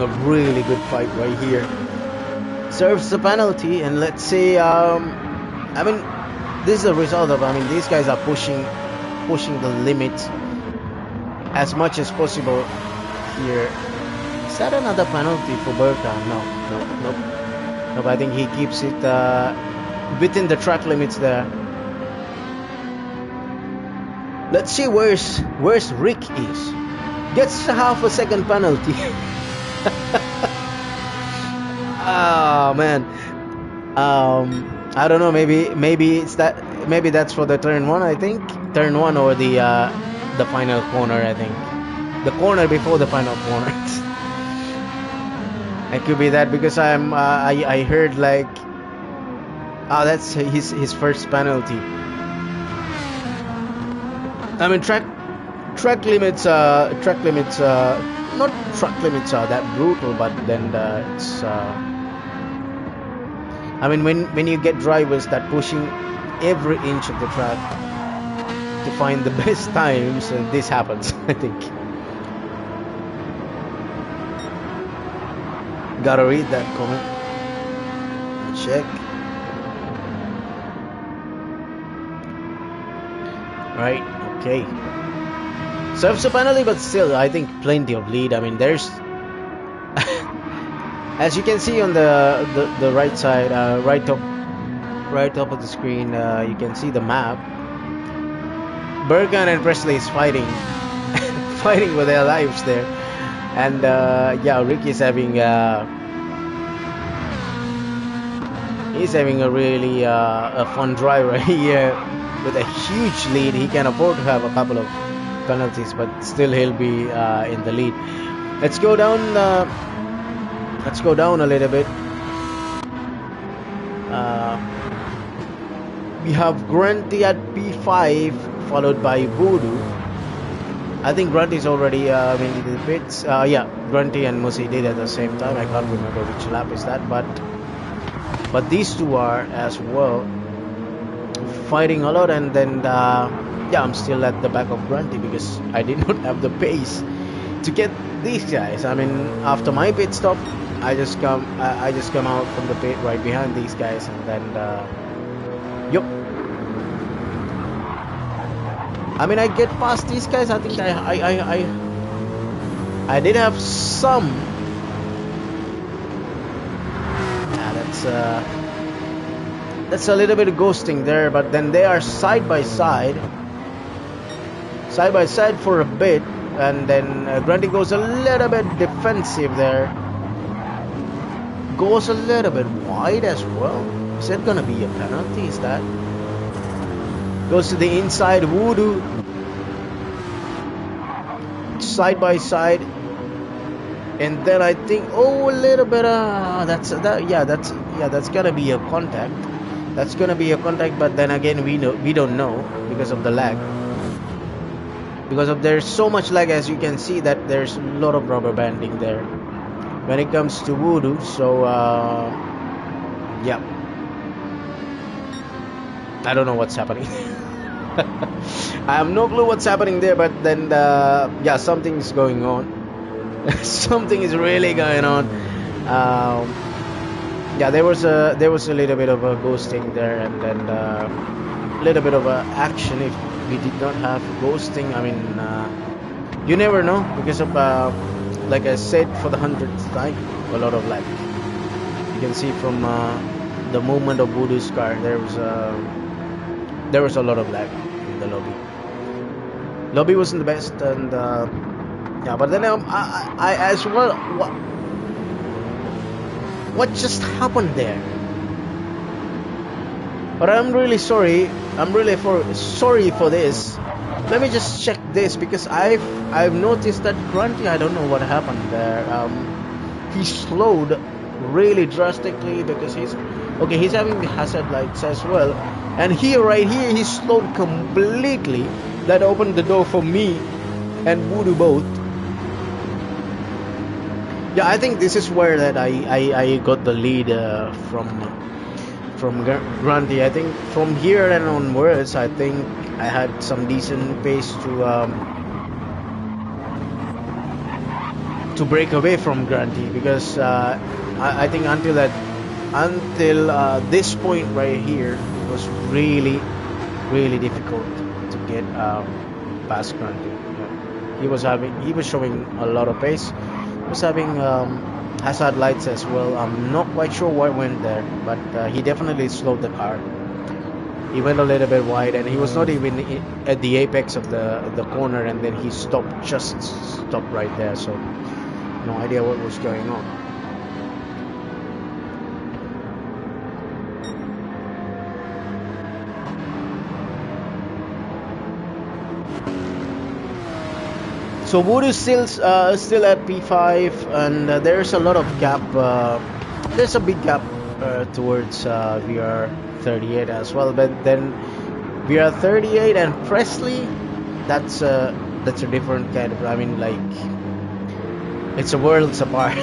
a really good fight right here. Serves the penalty, and let's say I mean, this is a result of, I mean, these guys are pushing the limit as much as possible here. Is that another penalty for Burkhan? Nope. I think he keeps it within the track limits there. Let's see where's Rick is. Gets a half a second penalty. Oh man. I don't know. Maybe it's that. Maybe that's for the turn 1. I think turn 1 or the final corner. I think the corner before the final corner. It could be that, because I heard like, that's his first penalty. I mean, track limits are that brutal, but then it's I mean, when you get drivers that pushing every inch of the track to find the best times, and this happens. I think gotta read that comment. Check. Right. Okay. Serves a penalty, but still, I think plenty of lead. I mean, there's, as you can see on the right side, right top of the screen, you can see the map. Burkhan and Presley is fighting for their lives there, and Rick is having a really a fun drive right here with a huge lead. He can afford to have a couple of penalties, but still he'll be in the lead. Let's go down a little bit. We have Grunty at P5, followed by Voodoo. I think Grunty's already in the pits. Grunty and Musi did at the same time. I can't remember which lap is that, but these two are as well fighting a lot. And then I'm still at the back of Grunty, because I did not have the pace to get these guys. I mean, after my pit stop, I just come out from the pit right behind these guys, and then I mean, I get past these guys. I think I did have some. That's a little bit of ghosting there, but then they are side by side for a bit, and then Grundy goes a little bit defensive there, goes a little bit wide as well. Is that gonna be a penalty? Is that? goes to the inside. Voodoo side by side, and then I think, oh, a little bit. That's gonna be a contact. That's gonna be a contact, but then again, we don't know because of the lag. Because of there's so much lag, as you can see that there's a lot of rubber banding there when it comes to Voodoo. So yeah, I don't know what's happening. I have no clue what's happening there, but then yeah, something's going on. Something is really going on. Yeah, there was a little bit of a ghosting there, and then a little bit of a action. If we did not have ghosting, I mean, you never know because of like I said for the 100th time, a lot of lag. You can see from the movement of Voodoo's car, there was a lot of lag in the lobby. Lobby wasn't the best, and yeah, but then I as well. What just happened there? But I'm really sorry. I'm really sorry for this. Let me just check this because I've noticed that Grunty. I don't know what happened there. He slowed really drastically because he's having the hazard lights as well, and right here he slowed completely. That opened the door for me and Voodoo both. Yeah, I think this is where that I got the lead from Grunty. I think from here and onwards, I think I had some decent pace to break away from Grunty because I think until this point right here, it was really difficult to get past Grunty. Yeah. He was showing a lot of pace. Was having hazard lights as well. I'm not quite sure what went there, but he definitely slowed the car. He went a little bit wide, and he was not even at the apex of the corner, and then he just stopped right there. So no idea what was going on. So Wood is still at P5, and there's a lot of gap. There's a big gap towards VR38 as well. But then VR38 and Presley, that's a different kind of. I mean, like it's a worlds apart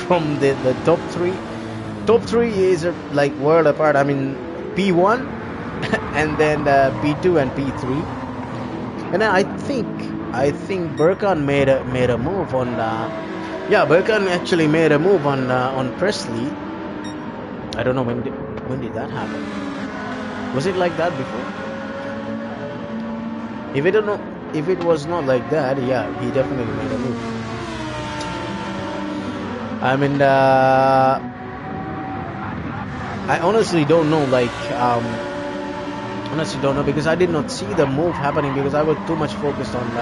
from the top three. Top three is like world apart. I mean P1, and then P2 and P3, and then I think Burkan made a move on. Yeah, Burkan actually made a move on Presley. I don't know when did that happen. Was it like that before? If it was not like that, yeah, he definitely made a move. I mean, I honestly don't know. Like, honestly don't know because I did not see the move happening because I was too much focused on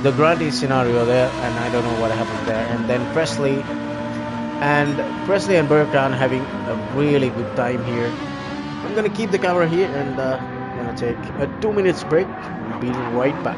the Grunty scenario there, and I don't know what happened there. And then Presley and Burkan having a really good time here. I'm gonna keep the camera here and I'm gonna take a 2 minutes break. We'll be right back.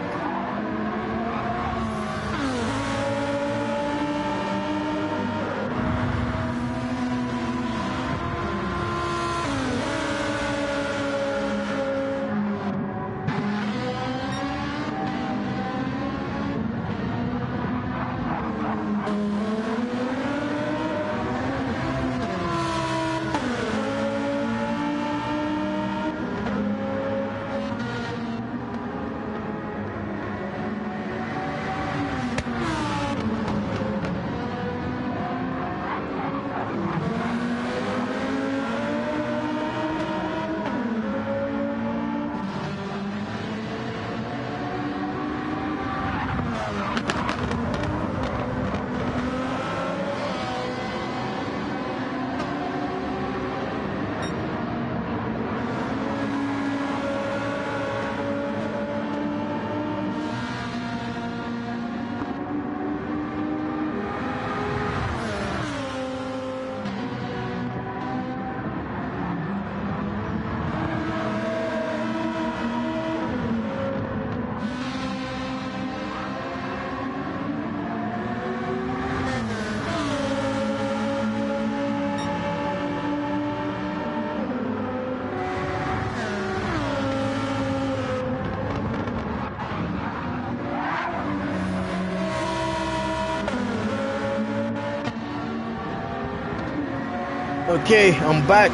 Okay, I'm back.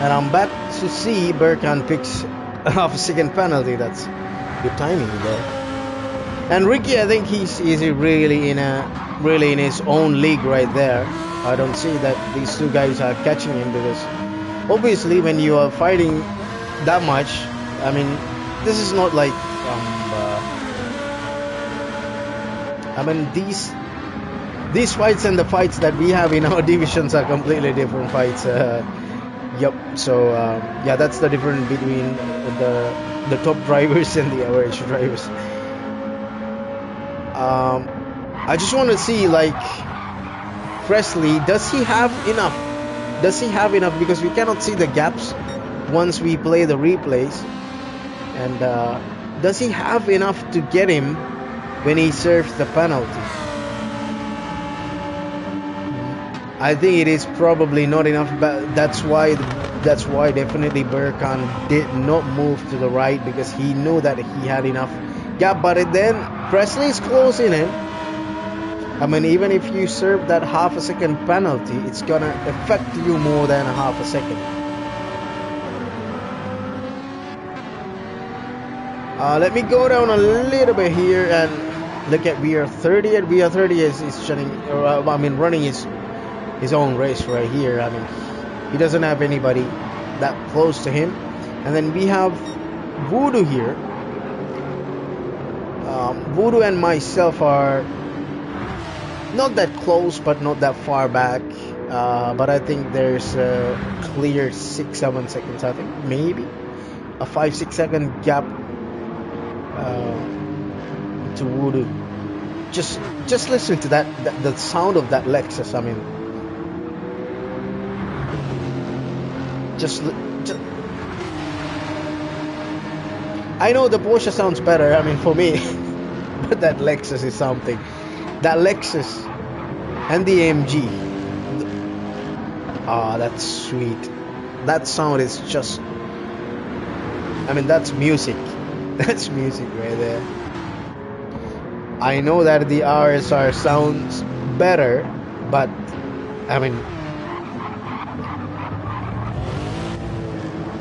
And I'm back to see Berkan picks a half a second penalty. That's good timing there. And Ricky, I think he's really in his own league right there. I don't see that these two guys are catching him because obviously when you are fighting that much, I mean, this is not like I mean these fights and the fights that we have in our divisions are completely different fights. Yep. So yeah, that's the difference between the top drivers and the average drivers. I just want to see like Presley, does he have enough? Does he have enough? Because we cannot see the gaps once we play the replays. And does he have enough to get him when he serves the penalty? I think it is probably not enough, but that's why definitely Berkan did not move to the right because he knew that he had enough gap. But then Presley is closing in. I mean, even if you serve that half a second penalty, it's gonna affect you more than a half a second. Let me go down a little bit here and look at VR30. And VR30 is shutting, running his own race right here. I mean, he doesn't have anybody that close to him. And then we have Voodoo here. Voodoo and myself are not that close, but not that far back. But I think there's a clear 6-7 seconds. I think maybe a 5-6 second gap to Voodoo. Just listen to that the sound of that Lexus. I mean, just I know the Porsche sounds better. I mean, for me, but that Lexus is something. That Lexus and the AMG. That's sweet. That sound is just, I mean, that's music. That's music right there. I know that the RSR sounds better, but I mean,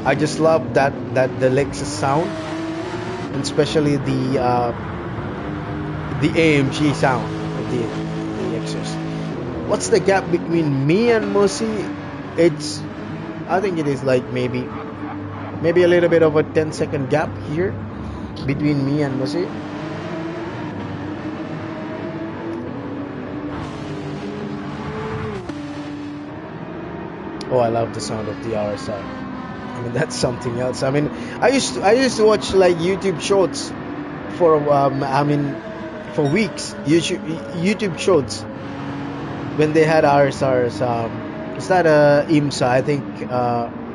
I just love that the Lexus sound, and especially the AMG sound. The Lexus. What's the gap between me and Musi? I think it is like maybe a little bit of a 10-second gap here between me and Musi. Oh, I love the sound of the RSI. I mean, that's something else. I mean, I used to watch like YouTube shorts for for weeks. YouTube shorts when they had RSRs. Is that IMSA? I think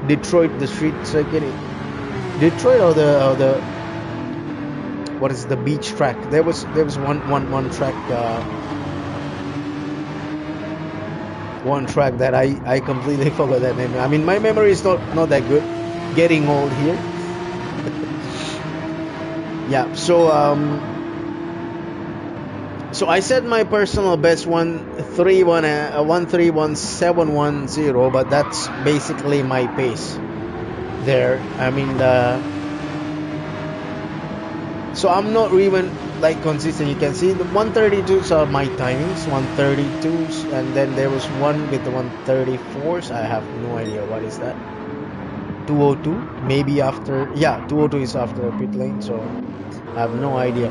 Detroit, the street circuit. Detroit or the what is the beach track? There was one track. One track that I completely forgot that name. I mean, my memory is not that good. Getting old here. Yeah. So I set my personal best 131.710, but that's basically my pace there. I mean, so I'm not even like consistent. You can see the 132s are my timings, 132s, and then there was one with the 134s. I have no idea what is that. 202, maybe after, yeah, 202 is after pit lane, so I have no idea.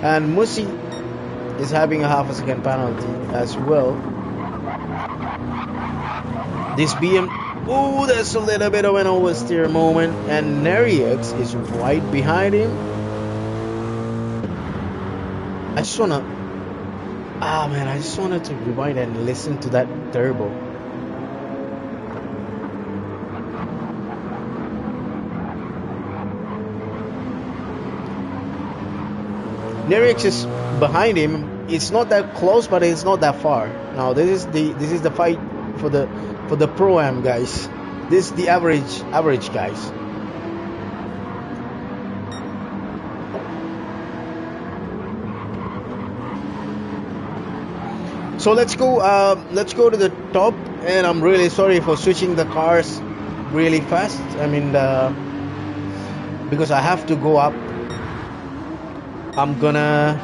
And Musi is having a half a second penalty as well. This BM, oh, there's a little bit of an oversteer moment, and Neriex is right behind him. I just wanted to rewind and listen to that turbo. Neriex is behind him. It's not that close, but it's not that far. Now this is the fight for the Pro-Am guys. This is the average guys. So let's go to the top, and I'm really sorry for switching the cars really fast. I mean, because I have to go up. I'm gonna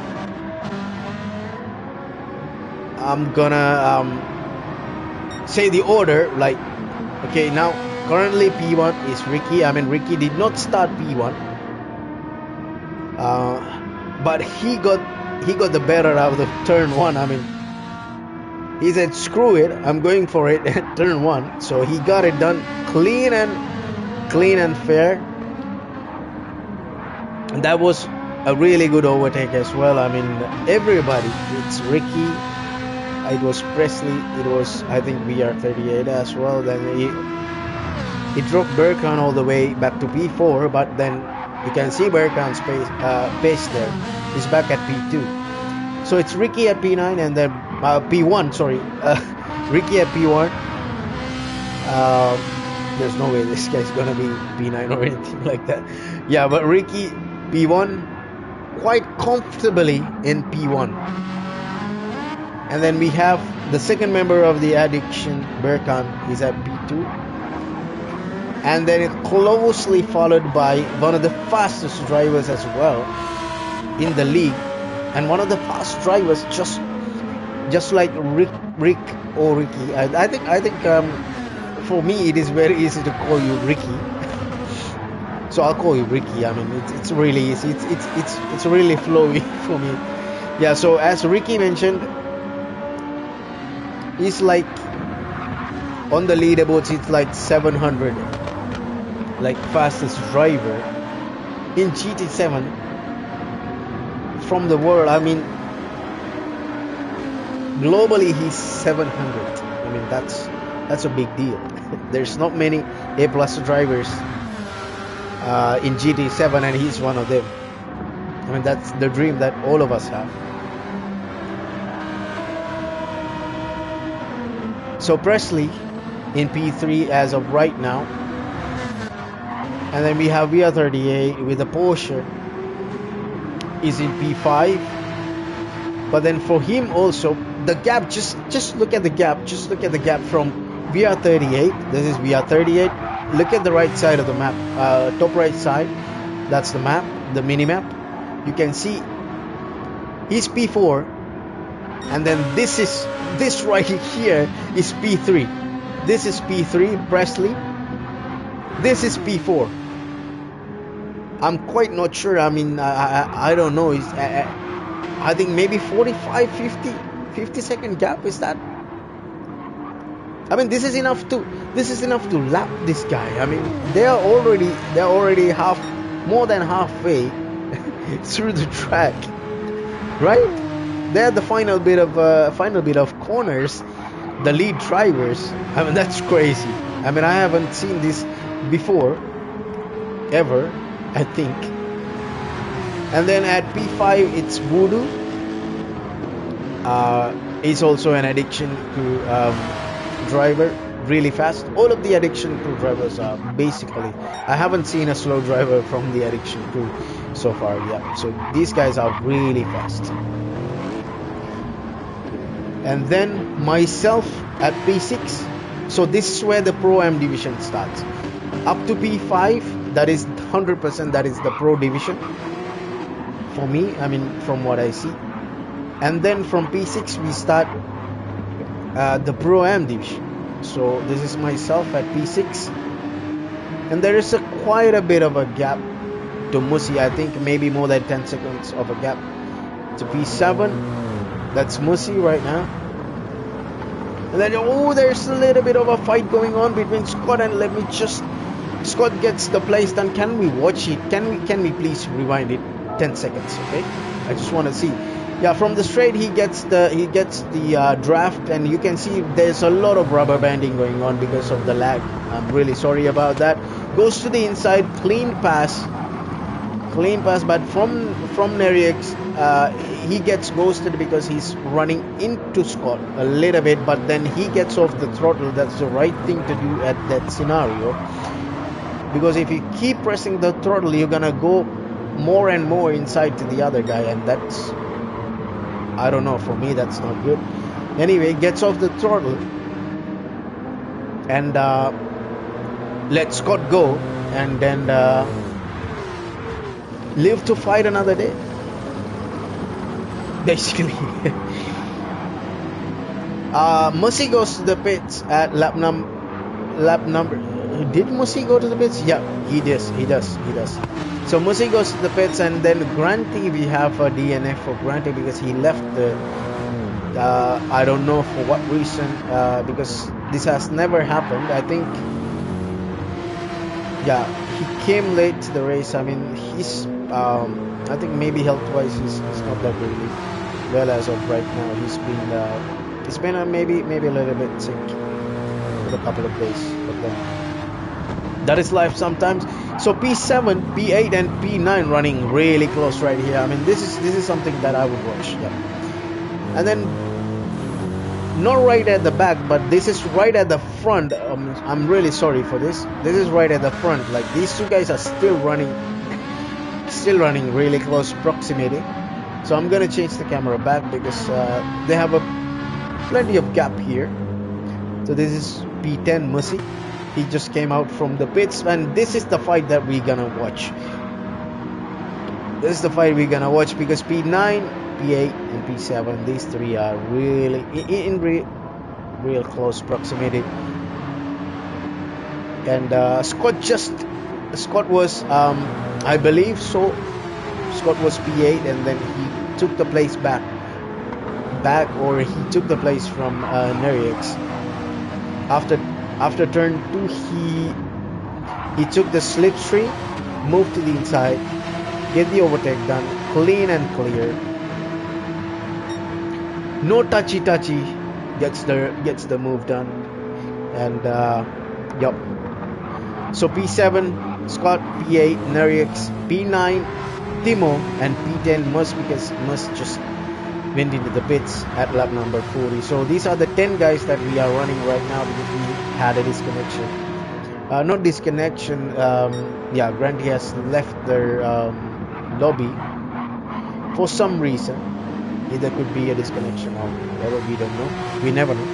say the order, like, okay, now currently P1 is Ricky. I mean, Ricky did not start P1, but he got the better out of turn 1. I mean, he said, screw it, I'm going for it at turn 1. So he got it done clean and fair. And that was a really good overtake as well. I mean, everybody, it's Ricky, it was Presley, it was, I think, VR38 as well. Then he dropped Berkan all the way back to P4, but then you can see Berkan's pace there. He's back at P2. So it's Ricky at P9 and then P1, sorry. Ricky at P1. There's no way this guy's gonna be P9 or anything like that. Yeah, but Ricky P1 quite comfortably in P1. And then we have the second member of the addiction, Berkan, is at P2. And then it closely followed by one of the fastest drivers as well in the league. And one of the fast drivers, just like Rick or Ricky. I think for me it is very easy to call you Ricky. So I'll call you Ricky. I mean, it's really easy. It's really flowy for me. Yeah. So as Ricky mentioned, he's like on the leaderboards. It's like 700, like fastest driver in GT7 from the world. I mean, globally he's 700. I mean, that's a big deal. There's not many A+ drivers in GT7, and he's one of them. I mean, that's the dream that all of us have. So Presley in P3 as of right now, and then we have VR38 with a Porsche is in P5. But then for him also, the gap, just look at the gap. Just look at the gap from VR38. This is VR38. Look at the right side of the map, top right side. That's the map, the mini map. You can see he's P4, and then this right here is P3. This is P3, Presley. This is P4. I'm quite not sure. I mean, I don't know. I think maybe 45, 50 second gap, is that? I mean, this is enough to lap this guy. I mean, they're already more than halfway through the track, right? They're the final bit of corners, the lead drivers. I mean, that's crazy. I mean, I haven't seen this before, ever, I think. And then at P5 it's Voodoo. He's also an addiction crew driver, really fast. All of the addiction crew drivers are basically, I haven't seen a slow driver from the addiction crew so far. Yeah, so these guys are really fast. And then myself at P6. So this is where the Pro-Am division starts. Up to P5, that is 100%, that is the Pro division for me, I mean, from what I see. And then from P6 we start the Pro-Am division. So this is myself at P6, and there is quite a bit of a gap to Musi. I think maybe more than 10 seconds of a gap to P7. That's Musi right now. And then there's a little bit of a fight going on between Scott and Scott gets the place done. Can we watch it? Can we please rewind it 10 seconds? Okay, I just want to see. Yeah, from the straight he gets the draft, and you can see there's a lot of rubber banding going on because of the lag. I'm really sorry about that. Goes to the inside, clean pass, but from Nerix, he gets ghosted because he's running into Scott a little bit, but then he gets off the throttle. That's the right thing to do at that scenario, because if you keep pressing the throttle, you're gonna go more and more inside to the other guy, and that's, I don't know, for me that's not good. Anyway, gets off the throttle and let Scott go, and then live to fight another day. Basically, Mercy goes to the pits at lap number. Did Mercy go to the pits? Yeah, he does. He does. So Mercy goes to the pits, and then Granty, we have a DNF for Granty because he left the. I don't know for what reason, because this has never happened. I think. Yeah, he came late to the race. I mean, he's. I think maybe health-wise, he's not that really well as of right now. He's been maybe a little bit sick for a couple of days, but then that is life sometimes. So P7, P8, and P9 running really close right here. I mean, this is something that I would watch. Yeah, and then not right at the back, but this is right at the front. I'm really sorry for this. This is right at the front. Like these two guys are still running really close proximity. So I'm gonna change the camera back because they have plenty of gap here. So this is P10 Mercy. He just came out from the pits, and this is the fight that we're gonna watch. This is the fight we're gonna watch because P9, P8, and P7, these three are really in real close proximity. And Scott was I believe so. Scott was P8, and then he took the place back, or he took the place from Nerix. After turn 2, he took the slipstream, moved to the inside, get the overtake done, clean and clear. No touchy, gets the move done, and yup. So P7 Scott, P8 Nerix, P9 Timo, and P10 Musk, because Musk just went into the pits at lap number 40. So these are the 10 guys that we are running right now because we had a disconnection. Not disconnection. Yeah, Granty has left their lobby for some reason. Either could be a disconnection or whatever. We don't know. We never know.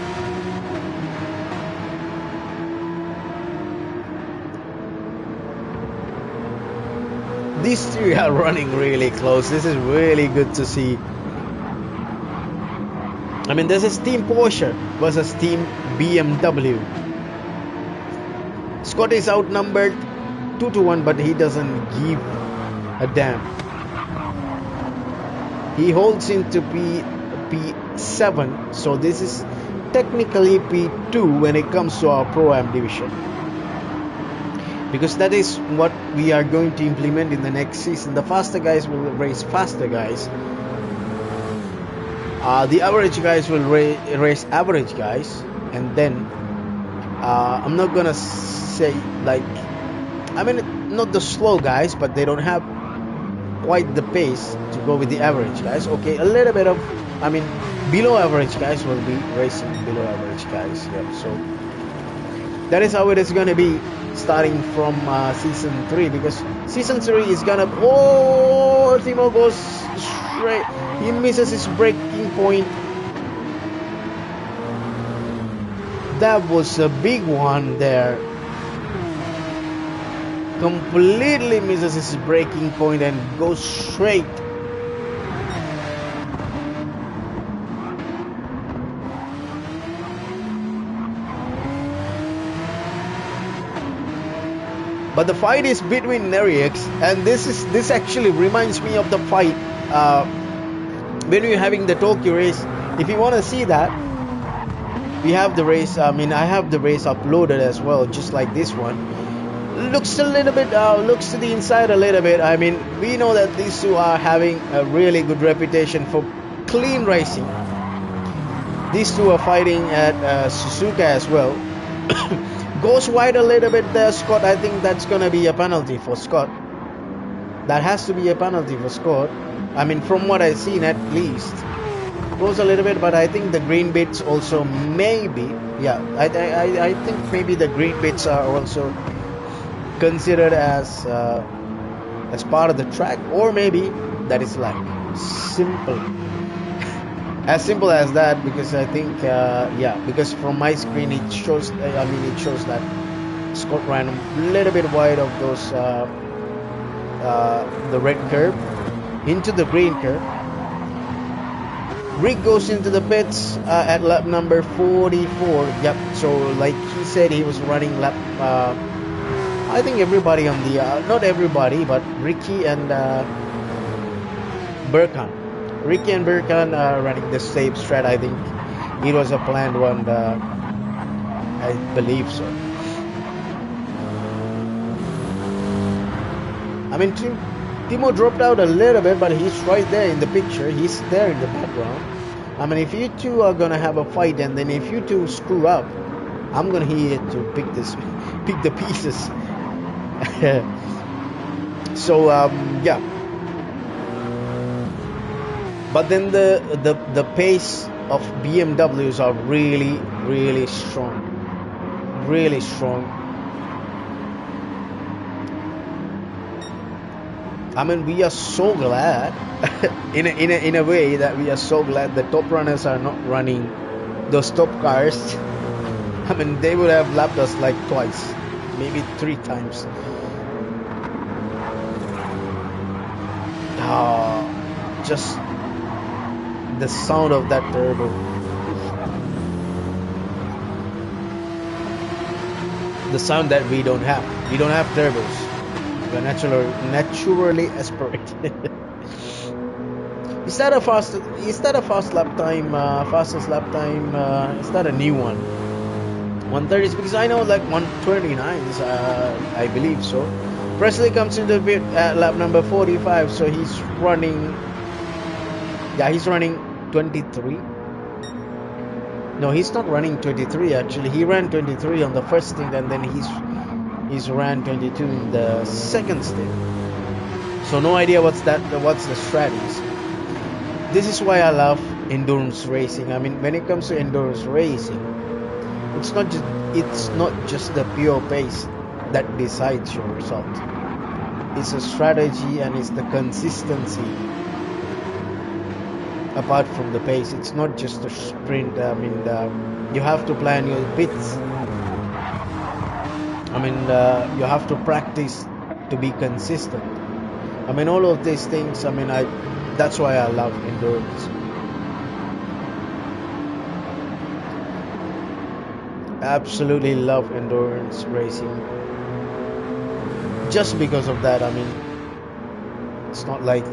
These three are running really close. This is really good to see. I mean, this is Team Porsche versus Team BMW. Scott is outnumbered 2-1, but he doesn't give a damn. He holds into P7, so this is technically P2 when it comes to our Pro-Am division. Because that is what we are going to implement in the next season. The faster guys will race faster guys. The average guys will race average guys. And then I'm not gonna say like, I mean, not the slow guys, but they don't have quite the pace to go with the average guys. Okay, a little bit of, I mean, below average guys will be racing below average guys. Yeah, so that is how it is gonna be starting from season 3, because season 3 is gonna. Oh, Timo goes straight. He misses his braking point. That was a big one there. Completely misses his braking point and goes straight. But the fight is between Nerix, and this actually reminds me of the fight when we were having the Tokyo race. If you want to see that, we have the race. I mean, I have the race uploaded as well, just like this one. Looks a little bit, looks to the inside a little bit. I mean, we know that these two are having a really good reputation for clean racing. These two are fighting at Suzuka as well. Goes wide a little bit there, Scott. I think that's gonna be a penalty for Scott. That has to be a penalty for Scott. I mean, from what I've seen at least. Goes a little bit, but I think the green bits also maybe. Yeah, I think maybe the green bits are also considered as part of the track, or maybe that is like simple As simple as that, because I think, yeah, because from my screen it shows, I mean, it shows that Scott ran a little bit wide of those, the red curve into the green curve. Rick goes into the pits at lap number 44. Yep. So like he said, he was running lap. I think everybody on the not everybody, but Ricky and Burkhan. Ricky and Burkhan running the same strat. I think it was a planned one. I believe so. I mean, Timo dropped out a little bit, but he's right there in the picture. He's there in the background. I mean, if you two are gonna have a fight, and then if you two screw up, I'm gonna here to pick the pieces. So yeah. But then the pace of BMWs are really strong, really strong. I mean, we are so glad, in a way, that we are so glad the top runners are not running those top cars. I mean, they would have lapped us like twice, maybe 3 times. Just the sound of that turbo. The sound that we don't have. We don't have turbos. We're naturally aspirated. Is that a fast lap time? Fastest lap time? Is that a new one? 130s, because I know like 129s. I believe so. Presley comes into the pit at lap number 45, so he's running. Yeah, he's running 23. No, he's not running 23 actually. He ran 23 on the first stint, and then he's ran 22 in the second stint. So no idea what's the strategies. This is why I love endurance racing. I mean, when it comes to endurance racing, it's not just the pure pace that decides your result. It's a strategy, and it's the consistency. Apart from the pace, it's not just a sprint. I mean, you have to plan your pits. I mean, you have to practice to be consistent. I mean, all of these things. I mean, that's why I love endurance. Absolutely love endurance racing. Just because of that. I mean, it's not like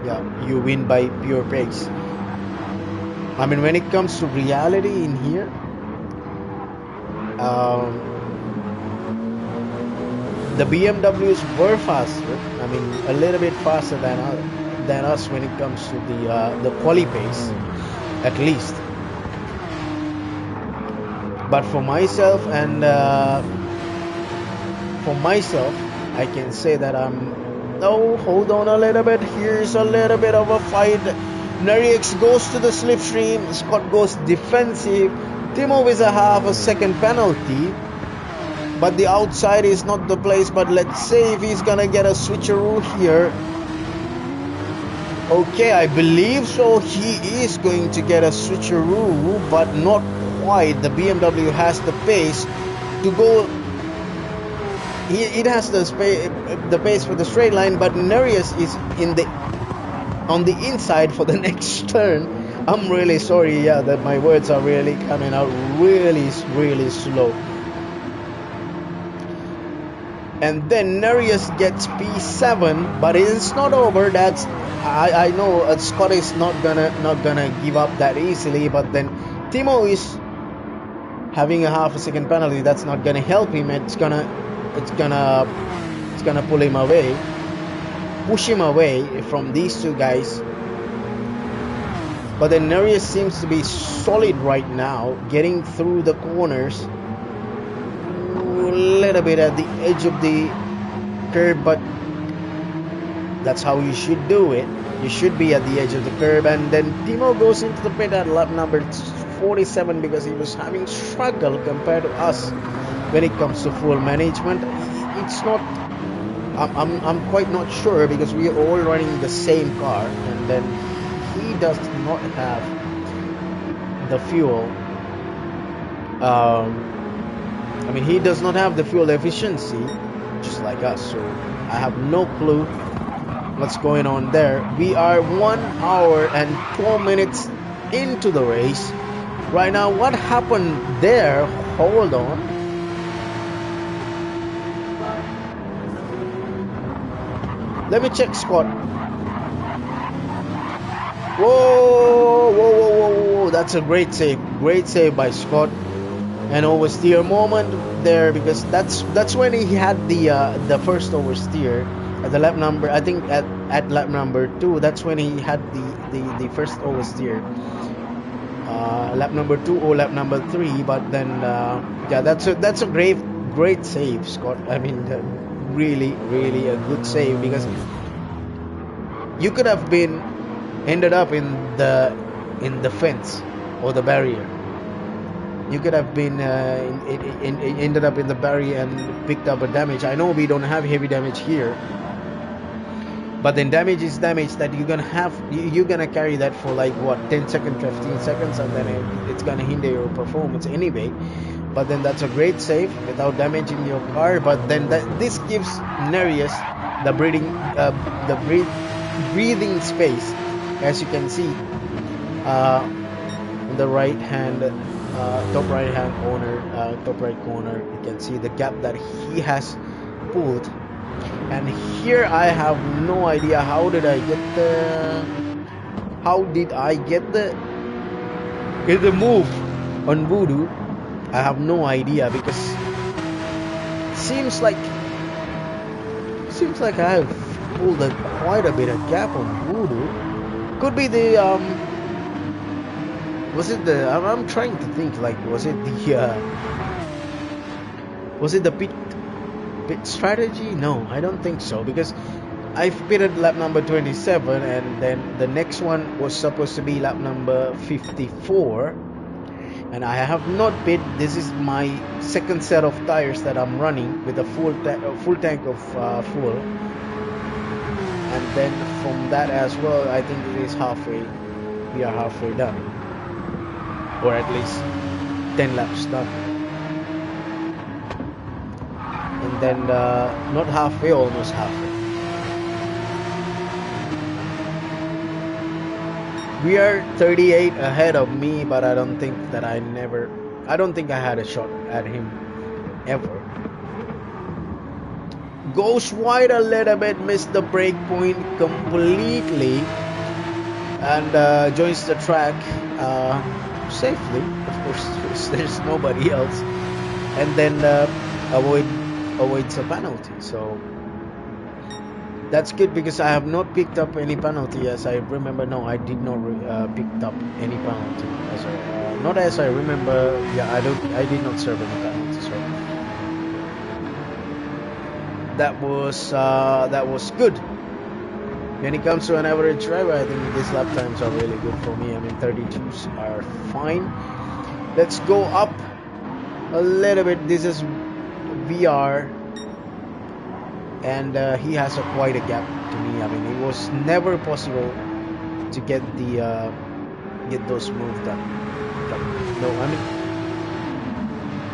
yeah, you win by pure pace. I mean, when it comes to reality in here, the BMWs were faster. I mean, a little bit faster than us when it comes to the quali pace, at least. But for myself, I can say that Oh, hold on a little bit. Here's a little bit of a fight. EnduroX goes to the slipstream. Scott goes defensive. Timo with a half a second penalty. But the outside is not the place. But let's say if he's gonna get a switcheroo here. Okay, I believe so. He is going to get a switcheroo, but not quite. The BMW has the pace to go. It has the pace for the straight line, but EnduroX is on the inside for the next turn. I'm really sorry, yeah, that my words are really coming out really slow. And then EnduroX gets P7, but it's not over. I know Scott is not gonna give up that easily, but then Timo is having a half a second penalty. That's not gonna help him. It's gonna pull him away, push him away from these two guys. But then EnduroX seems to be solid right now, getting through the corners a little bit at the edge of the curb, but that's how you should do it. You should be at the edge of the curb. And then Timo goes into the pit at lap number 47 because he was having struggle compared to us when it comes to fuel management. It's not, I'm quite not sure, because we are all running the same car, and then he does not have the fuel. I mean, he does not have the fuel efficiency, just like us. So I have no clue what's going on there. We are 1 hour and 12 minutes into the race. Right now, what happened there? Hold on. Let me check, Scott. Whoa, whoa, whoa, whoa, whoa. That's a great save. Great save by Scott. An oversteer moment there, because that's when he had the first oversteer at the lap number, I think at lap number 2. That's when he had the first oversteer, lap number 2 or lap number 3. But then yeah, that's a great save, Scott. I mean, really a good save, because you could have been ended up in the fence or the barrier. You could have been ended up in the barrier and picked up a damage. I know we don't have heavy damage here, but then damage is damage that you're gonna carry that for like what, 10 seconds, 15 seconds, and then it's gonna hinder your performance anyway. But then that's a great save without damaging your car. But then this gives Nereus the breathing space, as you can see. On the right hand, top right hand corner, top right corner, you can see the gap that he has pulled. And here I have no idea how did I get the move on Voodoo. I have no idea, because seems like I have pulled quite a bit of gap on Voodoo. Could be the was it the? I'm trying to think. Like, was it the pit strategy? No, I don't think so, because I've pitted lap number 27, and then the next one was supposed to be lap number 54, and I have not pit. This is my second set of tires that I'm running with a full tank of fuel, and then from that as well, I think it is halfway. We are halfway done, or at least 10 laps done. And then not halfway, almost halfway. We are 38 ahead of me, but I don't think I had a shot at him ever. Goes wide a little bit, missed the break point completely, and joins the track safely. Of course, there's nobody else, and then avoids a penalty. So that's good, because I have not picked up any penalty as I remember. No, I did not pick up any penalty not as I remember. Yeah, I did not serve any penalty. So that was good. When it comes to an average driver, I think these lap times are really good for me. I mean, 32s are fine. Let's go up a little bit. This is VR, and he has quite a gap to me. I mean, it was never possible to get those moves done. No, I mean,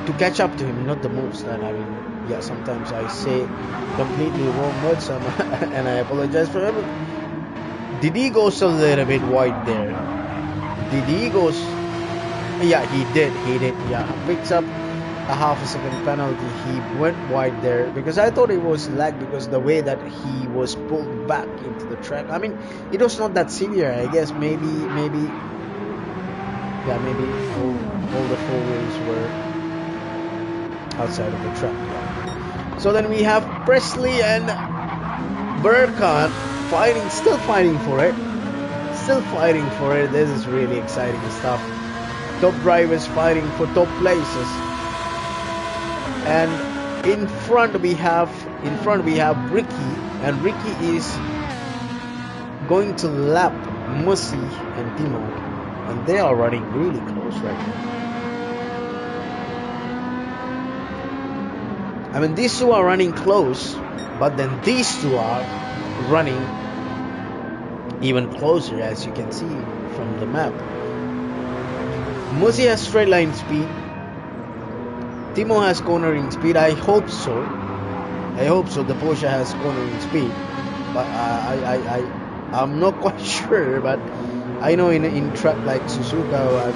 to catch up to him, not the moves done. I mean, yeah, sometimes I say completely wrong words, and I apologize for it. Did he go a little bit wide there? Did he go? Yeah, he did. Yeah, picks up a half a second penalty. He went wide there, because I thought it was lag, because the way that he was pulled back into the track. I mean, it was not that severe. I guess maybe all the four wheels were outside of the track. So then we have Presley and Burkhan still fighting for it. This is really exciting stuff. Top drivers fighting for top places. And in front we have Ricky, and Ricky is going to lap Musi and Timo, and they are running really close right now. I mean, these two are running close, but then these two are running even closer, as you can see from the map. Musi has straight line speed. Timo has cornering speed. I hope so. The Porsche has cornering speed, but I'm not quite sure. But I know in track like Suzuka,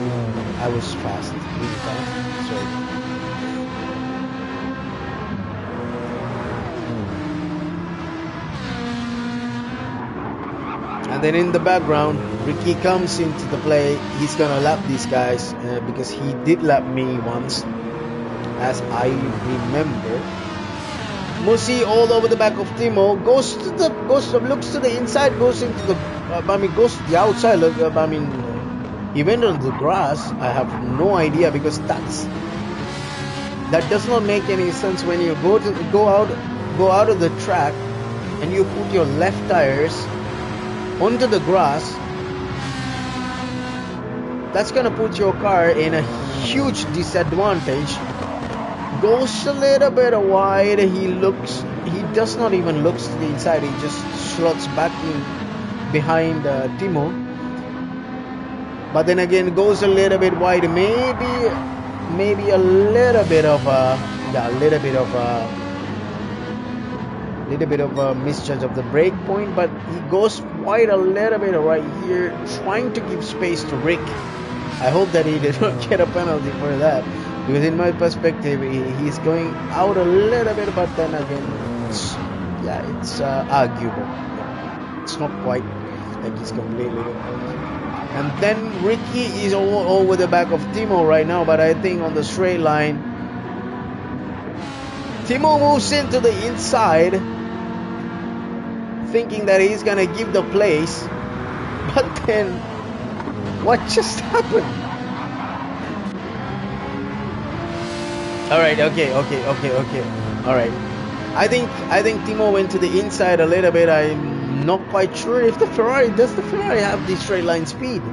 I was fast, really fast. So. And then in the background, Ricky comes into the play. He's gonna lap these guys because he did lap me once, as I remember. Musi all over the back of Timo, looks to the inside, goes into the goes to the outside. He went on the grass. I have no idea because that does not make any sense when you go out of the track and you put your left tires onto the grass. That's gonna put your car in a huge disadvantage. Goes a little bit wide. He does not even look to the inside. He just slots back in behind Timo. But then again, goes a little bit wide. Maybe a little bit of a misjudge of the brake point. But he goes wide a little bit right here, trying to give space to Rick. I hope that he did not get a penalty for that. Because in my perspective, he's going out a little bit, but then again, it's arguable. It's not quite like he's completely. And then Ricky is all over the back of Timo right now, but I think on the straight line, Timo moves into the inside, thinking that he's gonna give the place, but then what just happened? Alright, okay. Alright. I think Timo went to the inside a little bit. I'm not quite sure if does the Ferrari have the straight line speed?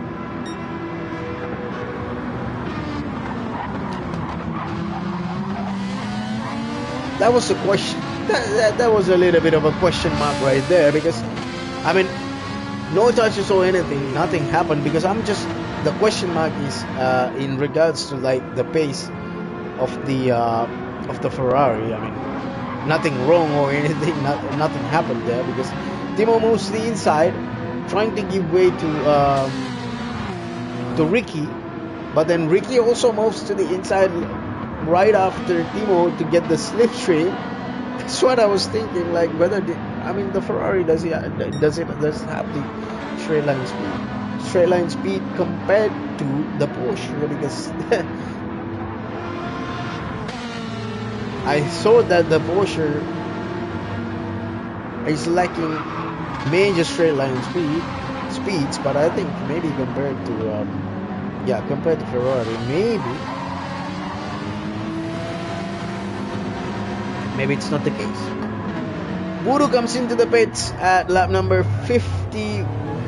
That was a question. That was a little bit of a question mark right there, because no touches or anything, nothing happened, because the question mark is in regards to like the pace of the Ferrari. Nothing wrong or anything, nothing happened there, because Timo moves to the inside, trying to give way to Ricky, but then Ricky also moves to the inside right after Timo to get the slipstream. That's what I was thinking, like whether the Ferrari does it have the straight line speed compared to the Porsche, because I thought that the Porsche is lacking major straight line speeds, but I think maybe compared to Ferrari, maybe it's not the case. Voodoo comes into the pits at lap number 50,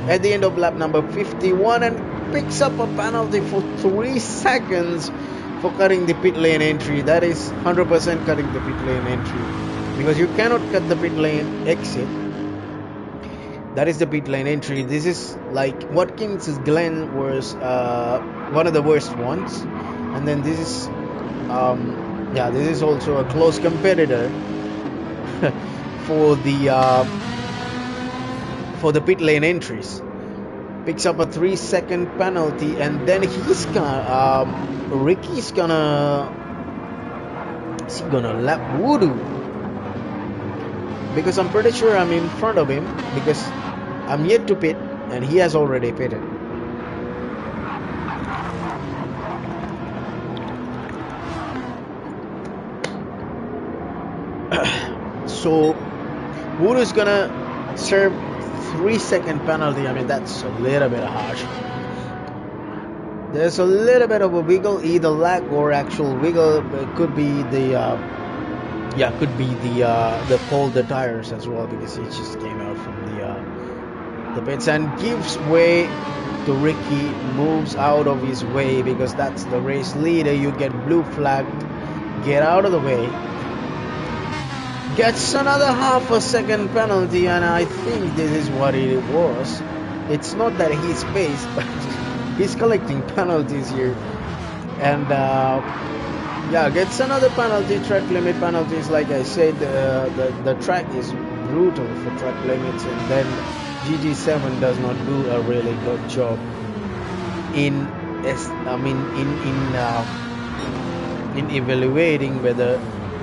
at the end of lap number 51, and picks up a penalty for 3 seconds for cutting the pit lane entry. That is 100% cutting the pit lane entry, because you cannot cut the pit lane exit. That is the pit lane entry. This is like Watkins' Glen was one of the worst ones, and then this is this is also a close competitor for the pit lane entries. Picks up a 3-second penalty, and then Ricky's gonna lap Voodoo, because I'm pretty sure I'm in front of him, because I'm yet to pit and he has already pitted. So Voodoo's gonna serve 3-second penalty. That's a little bit harsh. There's a little bit of a wiggle, either lag or actual wiggle. It could be the pull the tires as well, because he just came out from the pits and gives way to Ricky. Moves out of his way, because that's the race leader. You get blue flagged, get out of the way. Gets another half a second penalty, and I think this is what it was. It's not that he's paced, but he's collecting penalties here. And yeah, gets another penalty, track limit penalties. Like I said, the track is brutal for track limits, and then GT7 does not do a really good job in, I mean, in evaluating whether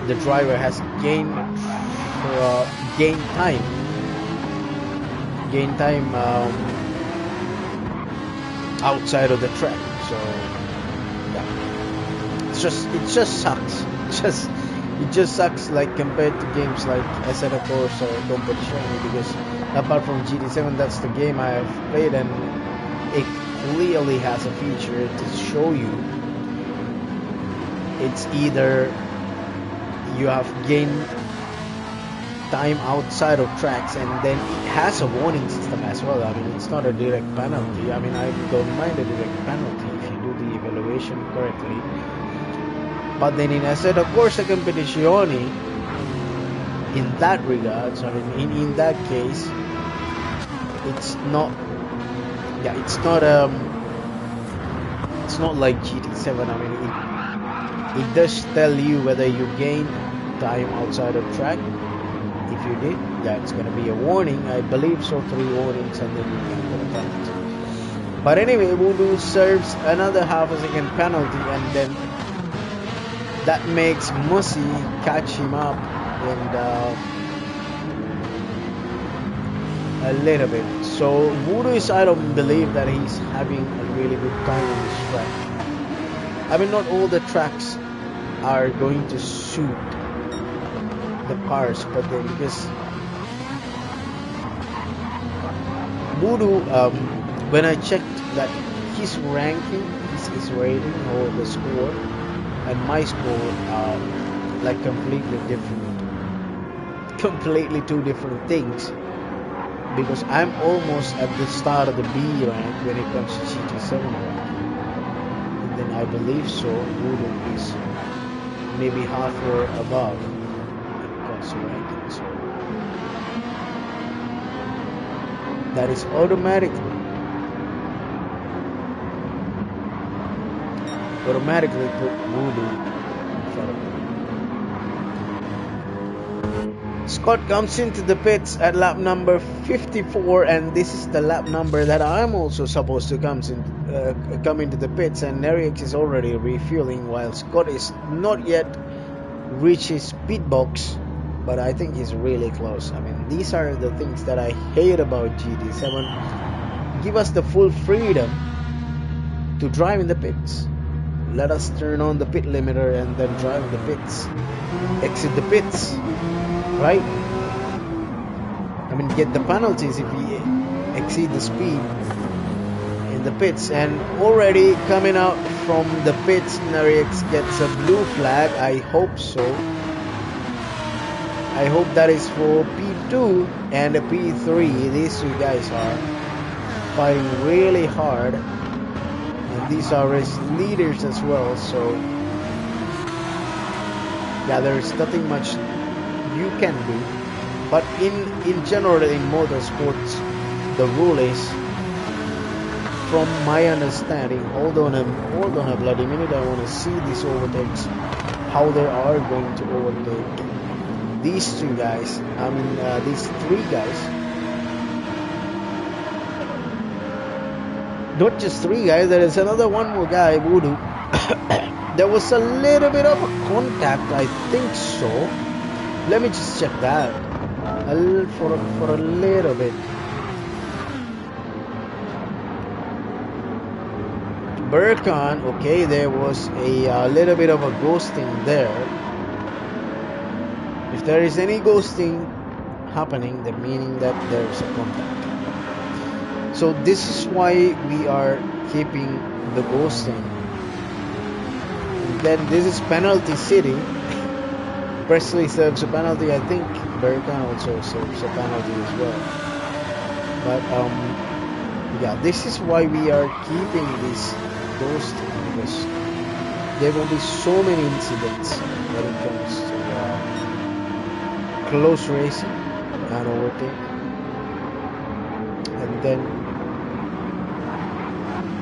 the driver has gained time outside of the track. So yeah, it just sucks. It just sucks, like, compared to games like Assetto Corsa or Competizione, because apart from GT7, that's the game I have played, and it clearly has a feature to show you it's either you have gained time outside of tracks, and then it has a warning system as well. I mean, it's not a direct penalty. I mean, I don't mind a direct penalty if you do the evaluation correctly. But then in Assetto Corsa Competizione, in that regards, I mean, in that case, it's not like GT7. I mean, it does tell you whether you gain time outside of track. If you did, yeah, it's gonna be a warning. I believe so, 3 warnings, and then you can get a penalty. But anyway, Voodoo serves another half a second penalty, and then that makes Mussy catch him up and a little bit. So Voodoo I don't believe that he's having a really good time on this track. I mean, not all the tracks are going to suit the cars, but then because Voodoo, when I checked that his ranking, his rating or the score, and my score are like completely two different things, because I'm almost at the start of the B rank when it comes to GT7 rank, and then I believe so Voodoo is maybe half or above when it comes to ranking. So that is automatically put Voodoo in front of me. Scott comes into the pits at lap number 54, and this is the lap number that I'm also supposed to come into the pits, and Neriax is already refueling while Scott is not yet reached his pit box, but I think he's really close. I mean, these are the things that I hate about GT7. Give us the full freedom to drive in the pits. Let us turn on the pit limiter and then drive the pits. Exit the pits, right? I mean, get the penalties if we exceed the speed in the pits. And already coming out from the pits, Neriax gets a blue flag. I hope so. I hope that is for P2 and P3. These two guys are fighting really hard. And these are race leaders as well, so yeah, there's nothing much you can do. But in general, in motorsports, the rule is, from my understanding, hold on a bloody minute, I want to see these overtakes, how they are going to overtake these two guys. I mean, these 3 guys. Not just 3 guys, there is one more guy, Voodoo. There was a little bit of a contact, I think so. Let me just check that for a little bit. Burkhan, okay, there was a little bit of a ghosting there. If there is any ghosting happening, then meaning that there is a contact. So this is why we are keeping the ghosting. And then this is penalty city. Presley serves a penalty. I think Berkan also serves a penalty as well. But yeah, this is why we are keeping this ghosting, because there will be so many incidents when it comes to close racing and overtake. And then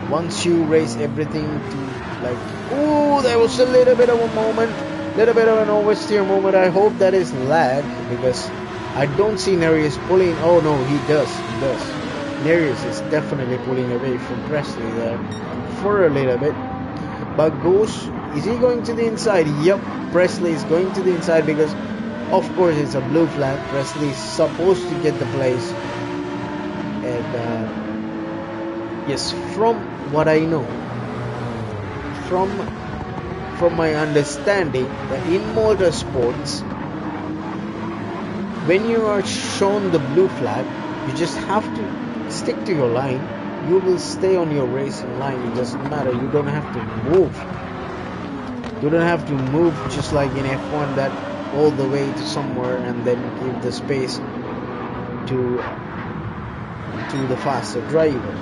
once you race everything to like Ooh, there was a little bit of a moment, little bit of an oversteer moment. I hope that is lag because I don't see Nereus pulling. Oh no, he does. He does. Nereus is definitely pulling away from Presley there for a little bit. But is he going to the inside? Yep, Presley is going to the inside because, of course, it's a blue flag. Presley is supposed to get the place. And yes, from what I know, from my understanding, that in motorsports, when you are shown the blue flag, you just have to stick to your line. You will stay on your racing line. It doesn't matter. You don't have to move. You don't have to move just like in F1, that all the way to somewhere and then give the space to the faster driver.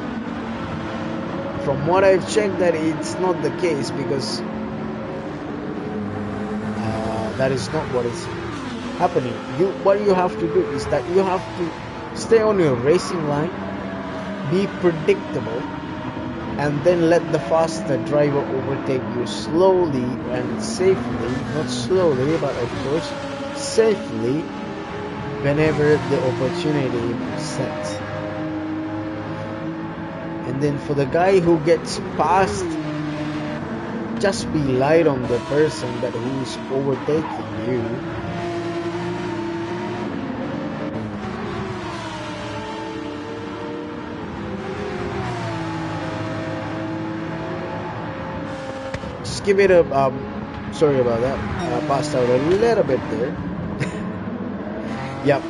From what I've checked, that it's not the case because that is not what is happening. What you have to do is that you have to stay on your racing line, be predictable, and then let the faster driver overtake you slowly and safely, not slowly but of course safely, whenever the opportunity presents. And then for the guy who gets past, just be light on the person that who's overtaking you. Just give it a sorry about that. Passed out a little bit there. Yep.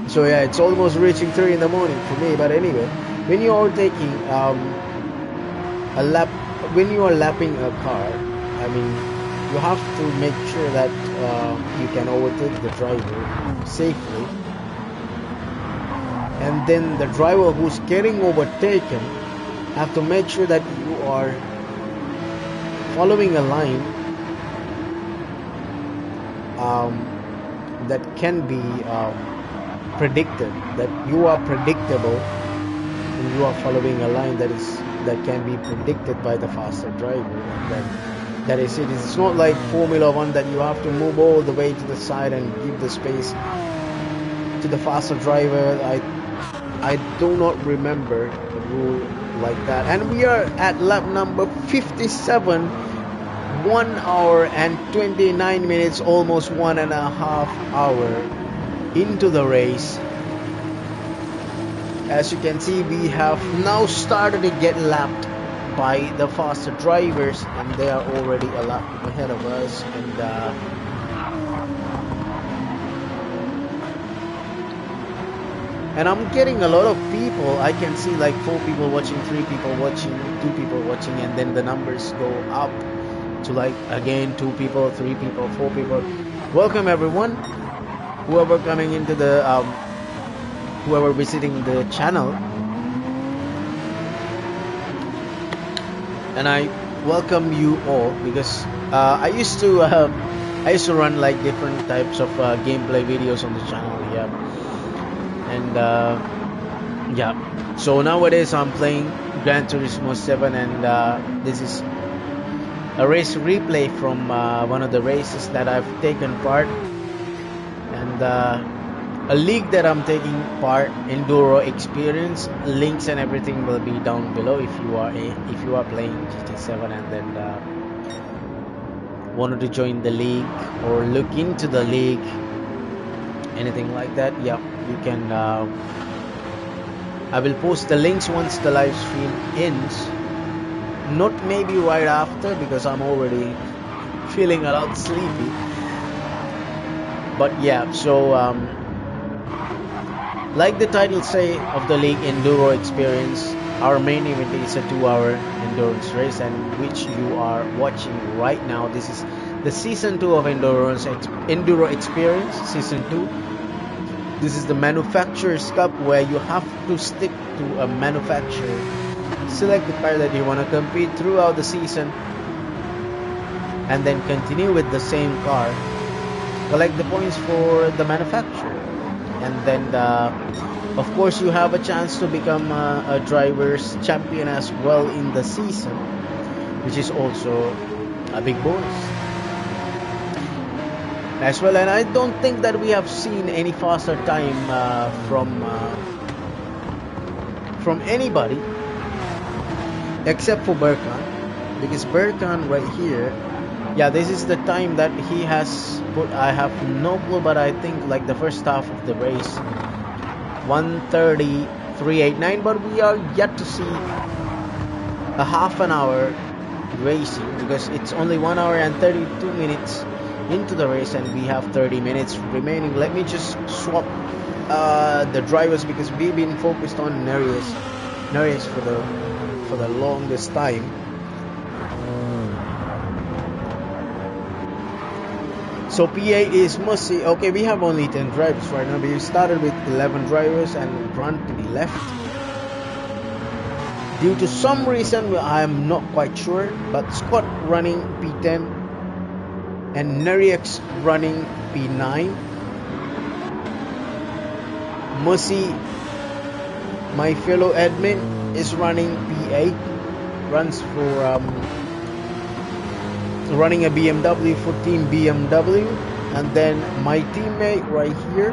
So yeah, it's almost reaching 3 in the morning for me. But anyway, when you are taking a lap, when you are lapping a car, I mean, you have to make sure that you can overtake the driver safely, and then the driver who's getting overtaken have to make sure that you are following a line that can be predicted, that you are predictable, and you are following a line that can be predicted by the faster driver. And that is it. It's not like Formula 1 that you have to move all the way to the side and give the space to the faster driver. I do not remember a rule like that. And we are at lap number 57, 1 hour and 29 minutes, almost 1.5 hours into the race. As you can see, we have now started to get lapped by the faster drivers, and they are already a lap ahead of us. And I'm getting a lot of people. I can see like 4 people watching, 3 people watching, 2 people watching, and then the numbers go up to like again 2 people, 3 people, 4 people. Welcome everyone, whoever coming into the whoever visiting the channel, and I welcome you all because I used to run like different types of gameplay videos on the channel, yeah. And yeah, so nowadays I'm playing Gran Turismo 7, and this is a race replay from one of the races that I've taken part, and a league that I'm taking part, EnduroXperience. Links and everything will be down below if you are playing GT7 and then wanted to join the league or look into the league, anything like that. Yeah, you can. I will post the links once the live stream ends. Not maybe right after because I'm already feeling a lot sleepy. But yeah, so like the title say of the league, EnduroXperience, our main event is a 2-hour endurance race, and which you are watching right now. This is the season 2 of EnduroXperience, season 2. This is the Manufacturers Cup, where you have to stick to a manufacturer, select the car that you want to compete throughout the season, and then continue with the same car, collect the points for the manufacturer, and then of course you have a chance to become a driver's champion as well in the season, which is also a big bonus as well. And I don't think that we have seen any faster time from anybody except for Berkan, because Berkan right here, yeah, this is the time that he has put. I have no clue, but I think like the first half of the race 1:33.89, but we are yet to see a half an hour racing, because it's only 1 hour and 32 minutes into the race and we have 30 minutes remaining. Let me just swap the drivers, because we've been focused on Nereus for the longest time. So P8 is Musi. Okay, we have only 10 drivers right now. We started with 11 drivers and run to the left. Due to some reason, I'm not quite sure, but Scott running P10 and Nereus running P9. Musi, my fellow admin, is running P8. Runs for running a BMW for Team BMW. And then my teammate right here,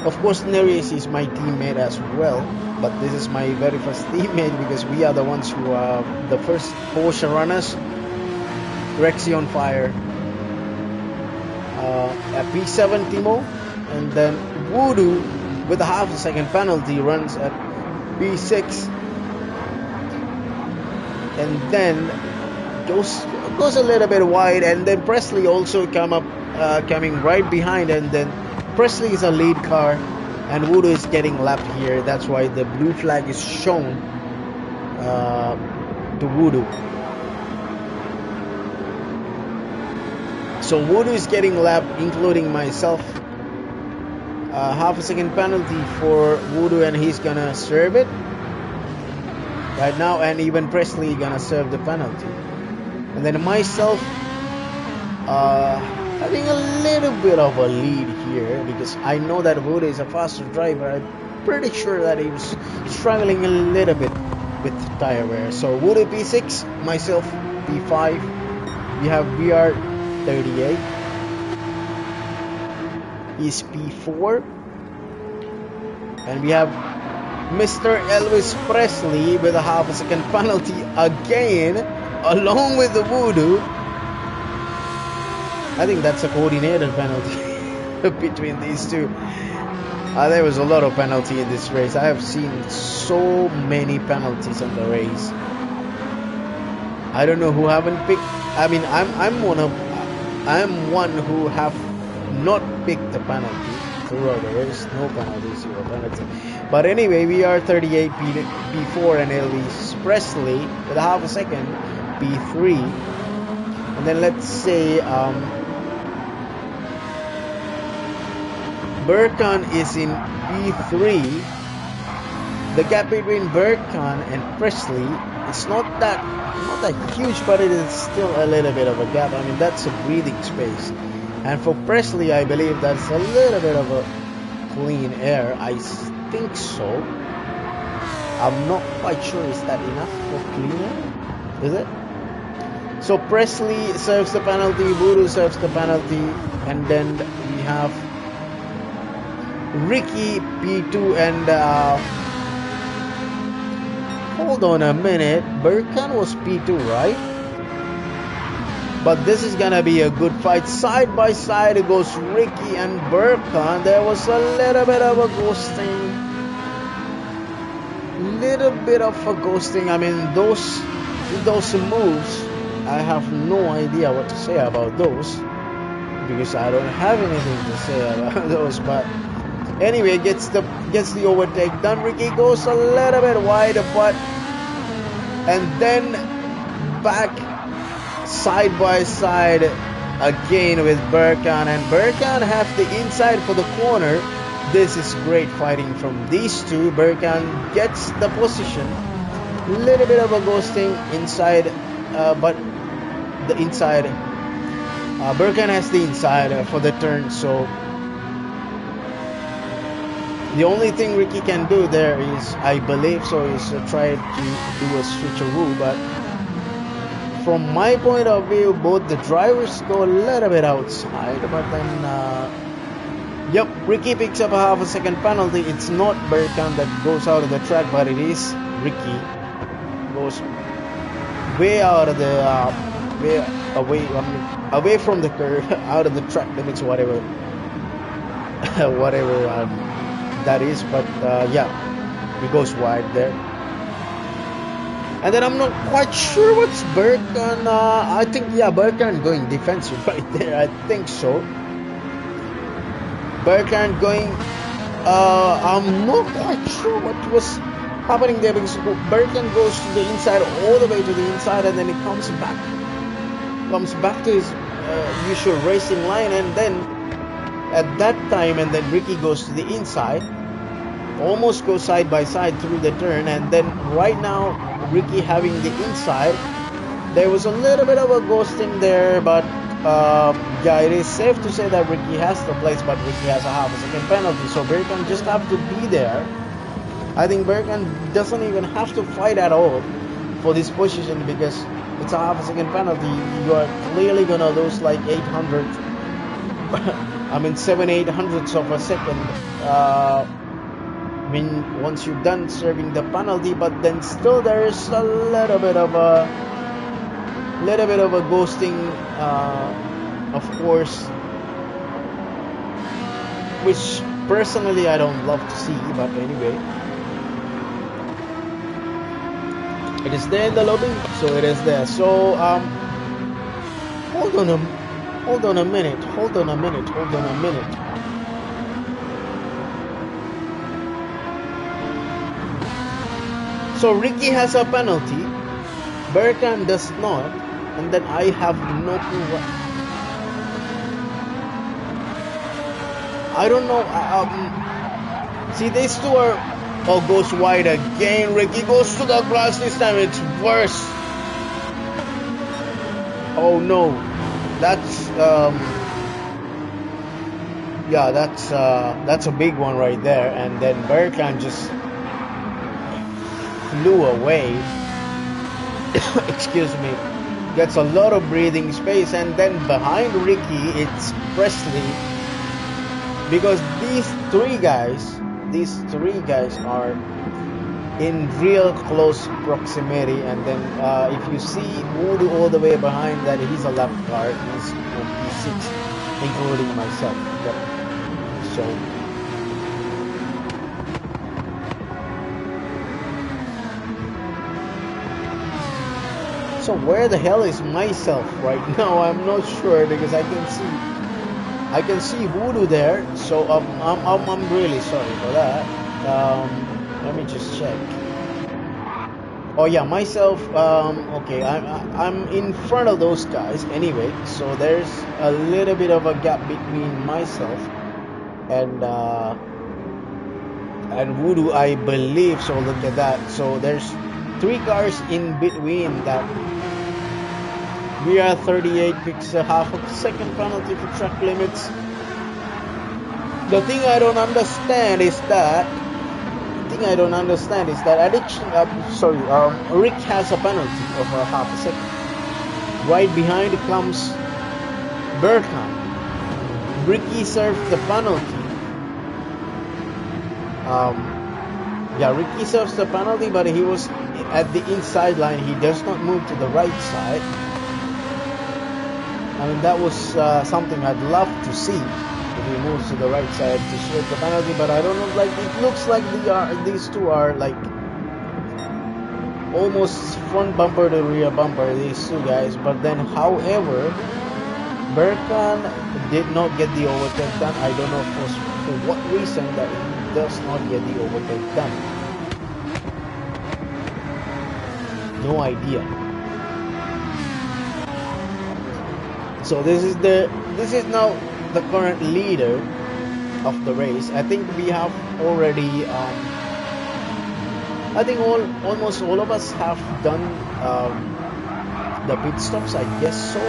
of course Nereus is my teammate as well, but this is my very first teammate because we are the ones who are the first Porsche runners. Rexy on fire at P7 Timo, and then Voodoo with a half a second penalty runs at P6, and then goes a little bit wide, and then Presley also coming right behind, and then Presley is a lead car and Voodoo is getting lapped here. That's why the blue flag is shown to Voodoo. So Voodoo is getting lapped, including myself. Half a second penalty for Voodoo, and he's gonna serve it right now, and even Presley gonna serve the penalty. And then myself having a little bit of a lead here, because I know that Voodoo is a faster driver. I'm pretty sure that he was struggling a little bit with tire wear. So Voodoo P6, myself P5. We have VR38. He's P4. And we have Mr. Elvis Presley with a half a second penalty again, along with the Voodoo. I think that's a coordinated penalty between these two. There was a lot of penalty in this race. I have seen so many penalties in the race. I don't know who haven't picked. I mean, I'm one who have not picked the penalty throughout the race. No penalty, zero penalty. But anyway, we are 38 P4 and Elvis Presley with a half a second P3. And then let's say Berkan is in P3. The gap between Berkan and Presley is not that huge, but it is still a little bit of a gap. I mean, that's a breathing space. And for Presley, I believe that's a little bit of a clean air. I think so. I'm not quite sure. Is that enough for clean air? Is it? So Presley serves the penalty, Voodoo serves the penalty, and then we have Ricky P2 and hold on a minute, Berkan was P2, right? But this is gonna be a good fight. Side by side it goes Ricky and Berkan. There was a little bit of a ghosting. I mean, those moves, I have no idea what to say about those, because I don't have anything to say about those. But anyway, gets the overtake done. Ricky goes a little bit wide, but and then back side by side again with Berkan, and Berkan have the inside for the corner. This is great fighting from these two. Berkan gets the position. Little bit of a ghosting inside, but the inside. Berkan has the inside for the turn, so the only thing Ricky can do there is, I believe so, is try to do a switcheroo, but from my point of view, both the drivers go a little bit outside, but then yep, Ricky picks up a half a second penalty. It's not Berkan that goes out of the track, but it is Ricky. Goes way out of the way away from the curve, out of the track limits, whatever whatever that is. But yeah, he goes wide there. And then I'm not quite sure what's Berkan. I think, yeah, Berkan going defensive right there. I think so. Berkan going. I'm not quite sure what was happening there, because Berkan goes to the inside, all the way to the inside, and then he comes back to his usual racing line, and then at that time, and then Ricky goes to the inside, almost goes side by side through the turn, and then right now Ricky having the inside. There was a little bit of a ghosting there, but yeah, it is safe to say that Ricky has the place, but Ricky has a half a second penalty, so Berkan just have to be there. I think Berkan doesn't even have to fight at all for this position, because it's a half a second penalty. You are clearly gonna lose like 800 I mean 7-8 hundredths of a second once you're done serving the penalty, but then still there is a little bit of a ghosting, of course, which personally I don't love to see, but anyway, it is there in the lobby, so it is there. So hold on a minute. So Ricky has a penalty, Berkan does not, and then I have no clue what. I don't know. See, these two are. Oh, goes wide again. Ricky goes to the glass this time. It's worse. Oh no, that's yeah, that's a big one right there. And then Berkan just flew away. Excuse me. Gets a lot of breathing space, and then behind Ricky it's Presley, because these three guys are in real close proximity. And then if you see Voodoo all the way behind that, he's a lap car, he's 26, including myself. Yep. So where the hell is myself right now? I'm not sure, because I can see Voodoo there. So I'm really sorry for that. Let me just check. Oh yeah, myself. Okay, I'm in front of those guys anyway. So there's a little bit of a gap between myself and Voodoo, I believe. So look at that. So there's 3 cars in between that. We are 38, picks a half a second penalty for track limits. The thing I don't understand is that Rick has a penalty of a half a second. Right behind comes Berkan. Ricky served the penalty. Yeah, Ricky serves the penalty, but he was at the inside line. He does not move to the right side. I mean, that was something I'd love to see, if he moves to the right side to serve the penalty. But I don't know, like, it looks like these two are like almost front bumper to rear bumper, these two guys. But then, however, Berkan did not get the overtake done. I don't know for what reason that he does not get the overtake done. No idea. So this is now the current leader of the race. I think we have already I think almost all of us have done the pit stops, I guess so.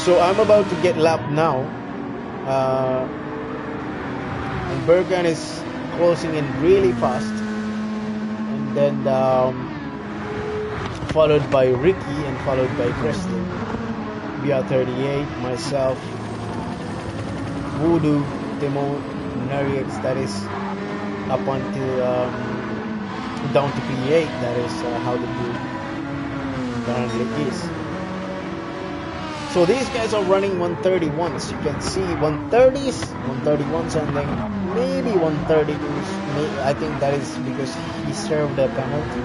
So I'm about to get lapped now, and Berkan is closing in really fast, and then followed by Ricky, and followed by Presley. BR38, myself, Voodoo, Timo, Nerix, that is up until down to P8, that is how the group currently is. So these guys are running 131s. You can see 130s, 131s, and then maybe 132s. I think that is because he served a penalty.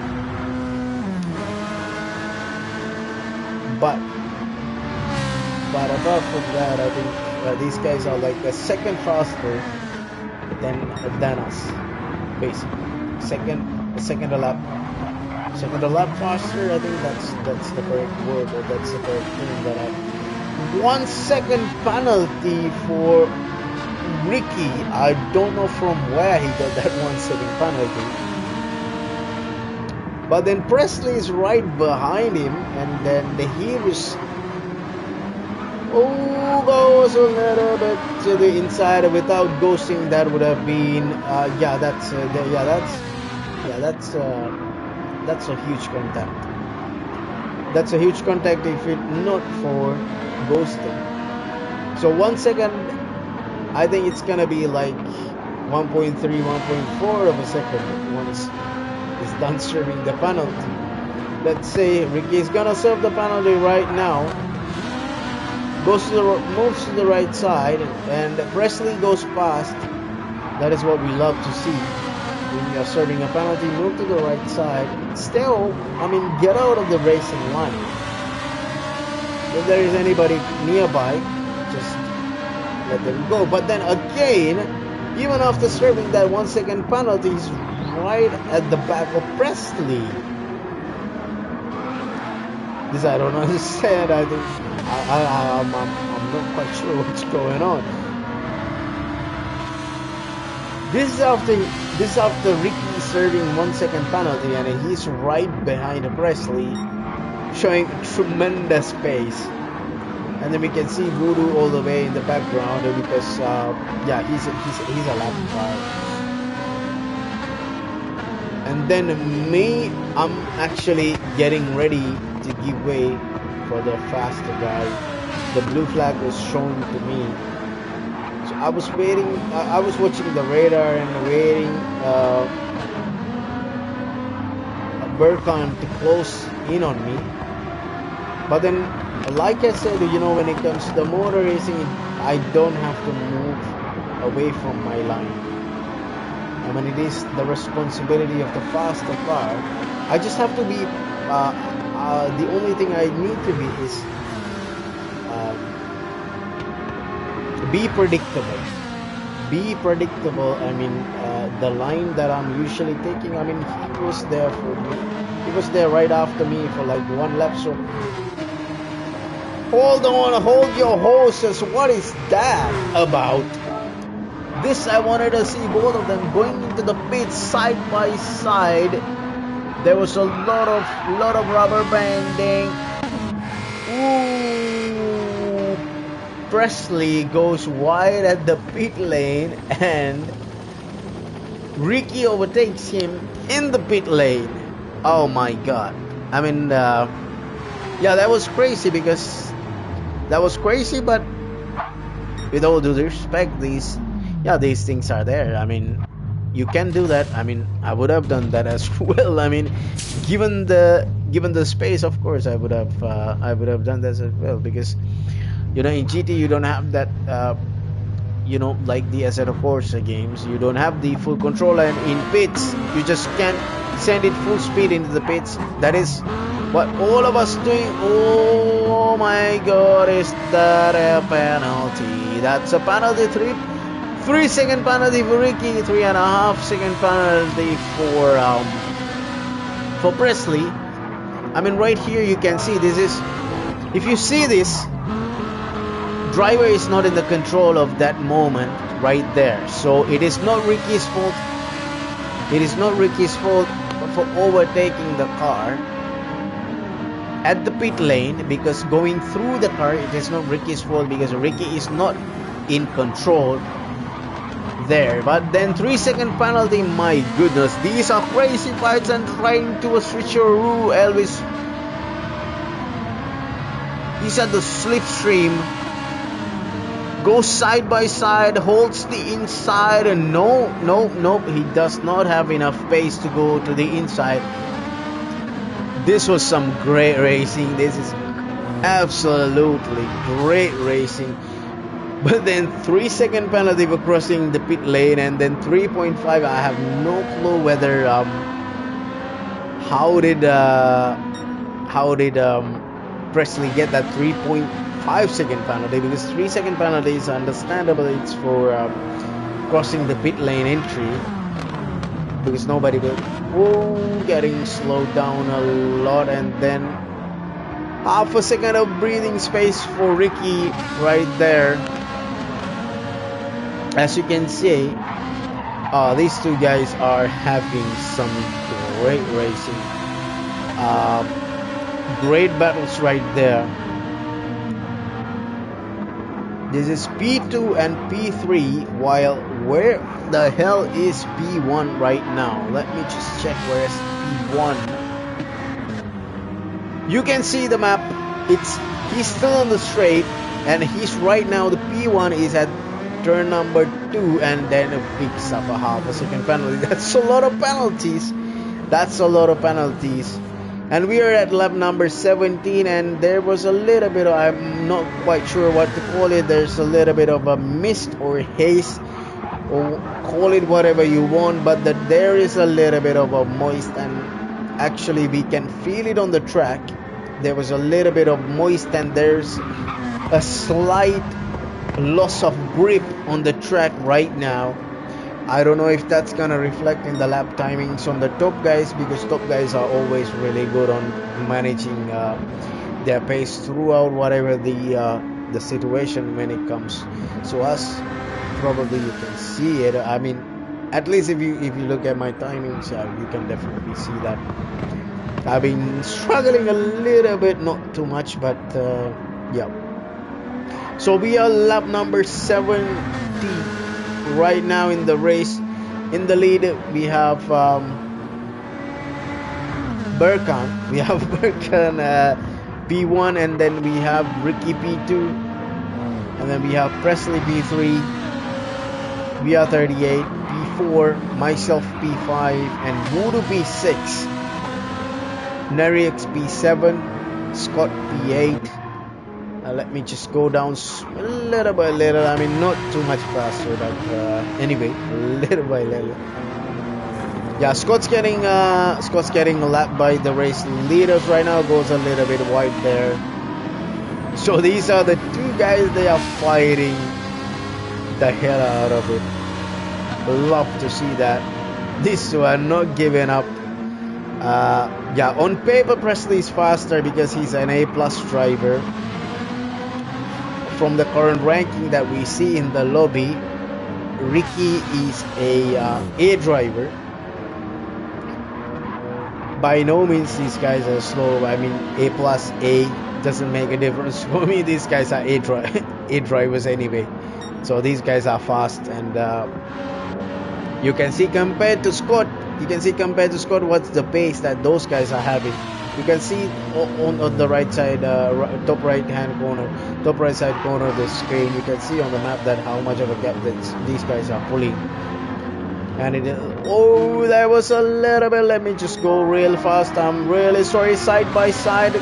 But apart from that, I think these guys are like a second faster than us, basically. Second a lap faster. I think that's the correct word, or that's the correct thing. That 1 second penalty for Ricky. I don't know from where he got that 1 second penalty. But then Presley is right behind him, and then the Heroes goes a little bit to the inside without ghosting. That would have been that's a huge contact. That's a huge contact if it not for ghosting. So 1 second, I think it's gonna be like 1.3, 1.4 of a second once it's done serving the penalty. Let's say Ricky is gonna serve the penalty right now. Moves to the right side, and Presley goes past. That is what we love to see. When you're serving a penalty, move to the right side. Still, get out of the racing line. If there is anybody nearby, just let them go. But then again, even after serving that 1 second penalty, he's right at the back of Presley. This I don't understand. I think I'm not quite sure what's going on. This is after Ricky serving 1 second penalty, and he's right behind Presley, showing tremendous pace. And then we can see Voodoo all the way in the background because he's a lap car. And then I'm actually getting ready to give way for the faster guy. The blue flag was shown to me, so I was waiting. I was watching the radar and waiting Burkhan to close in on me. But then, like I said, when it comes to the motor racing, I don't have to move away from my line. It is the responsibility of the faster car. I just have to be. The only thing I need to be is be predictable. Be predictable. The line that I'm usually taking. He was there for me. He was there right after me for like 1 lap. So hold on, hold your horses. What is that about? This I wanted to see both of them going into the pits side by side. There was a lot of rubber banding. Ooh. Presley goes wide at the pit lane, and Ricky overtakes him in the pit lane. Oh my god. That was crazy but with all due respect, these things are there. You can do that. I would have done that as well. Given the space, of course, I would have done that as well, because in GT you don't have that. Like the Assetto Corsa games, you don't have the full control, and in pits you just can't send it full speed into the pits. That is what all of us doing. Oh my god, is that a penalty? That's a penalty. 3 second penalty for Ricky, 3.5 second penalty for Presley. Right here you can see this is, if you see this, driver is not in the control of that moment right there. So it is not Ricky's fault. It is not Ricky's fault for overtaking the car at the pit lane, because going through the car, it is not Ricky's fault because Ricky is not in control there. But then 3 second penalty, my goodness, these are crazy fights, and trying to switcheroo. Elvis He's at the slipstream. Goes side by side, holds the inside, and nope, he does not have enough pace to go to the inside. This was some great racing. This is absolutely great racing. But then 3-second penalty for crossing the pit lane, and then 3.5. I have no clue whether how did Presley get that 3.5-second penalty, because 3-second penalty is understandable. It's for crossing the pit lane entry, because nobody will. Whoa, getting slowed down a lot, and then half a second of breathing space for Ricky right there. As you can see, these two guys are having some great racing. Great battles right there. This is P2 and P3, while where the hell is P1 right now? Let me just check where's P1. You can see the map. He's still on the straight, and he's right now, the P1 is at turn number 2, and then it picks up a half a second penalty. That's a lot of penalties. And we are at lap number 17, and there was a little bit of, I'm not quite sure what to call it. There's a little bit of a mist or haze, or call it whatever you want, but there is a little bit of a moist, and actually we can feel it on the track. There was a little bit of moist, and there's a slight loss of grip on the track right now. I don't know if that's gonna reflect in the lap timings on the top guys, because top guys are always really good on managing their pace throughout whatever the situation when it comes to us. Probably you can see it. I mean, at least if you look at my timings, you can definitely see that I've been struggling a little bit, not too much, but yeah. So we are lap number 70 right now in the race. In the lead we have Burkan. P1, and then we have Ricky P2, and then we have Presley P3, VR38 P4, myself P5, and Voodoo P6, Nerix P7, Scott P8. Let me just go down little by little. I mean, not too much faster, but anyway, little by little. Yeah, Scott's getting lapped by the race leaders right now. Goes a little bit wide there. So these are the two guys. They are fighting the hell out of it. Love to see that. These two are not giving up. Yeah, on paper Presley is faster because he's an A+ driver. From the current ranking that we see in the lobby, Ricky is a driver. By no means these guys are slow. I mean, A+ doesn't make a difference for me. These guys are A drivers anyway. So these guys are fast, and you can see compared to Scott what's the pace that those guys are having. You can see on the right side, top right side corner of the screen, you can see on the map that how much of a gap that these guys are pulling. And that was a little bit. Let me just go real fast. I'm really sorry. Side by side,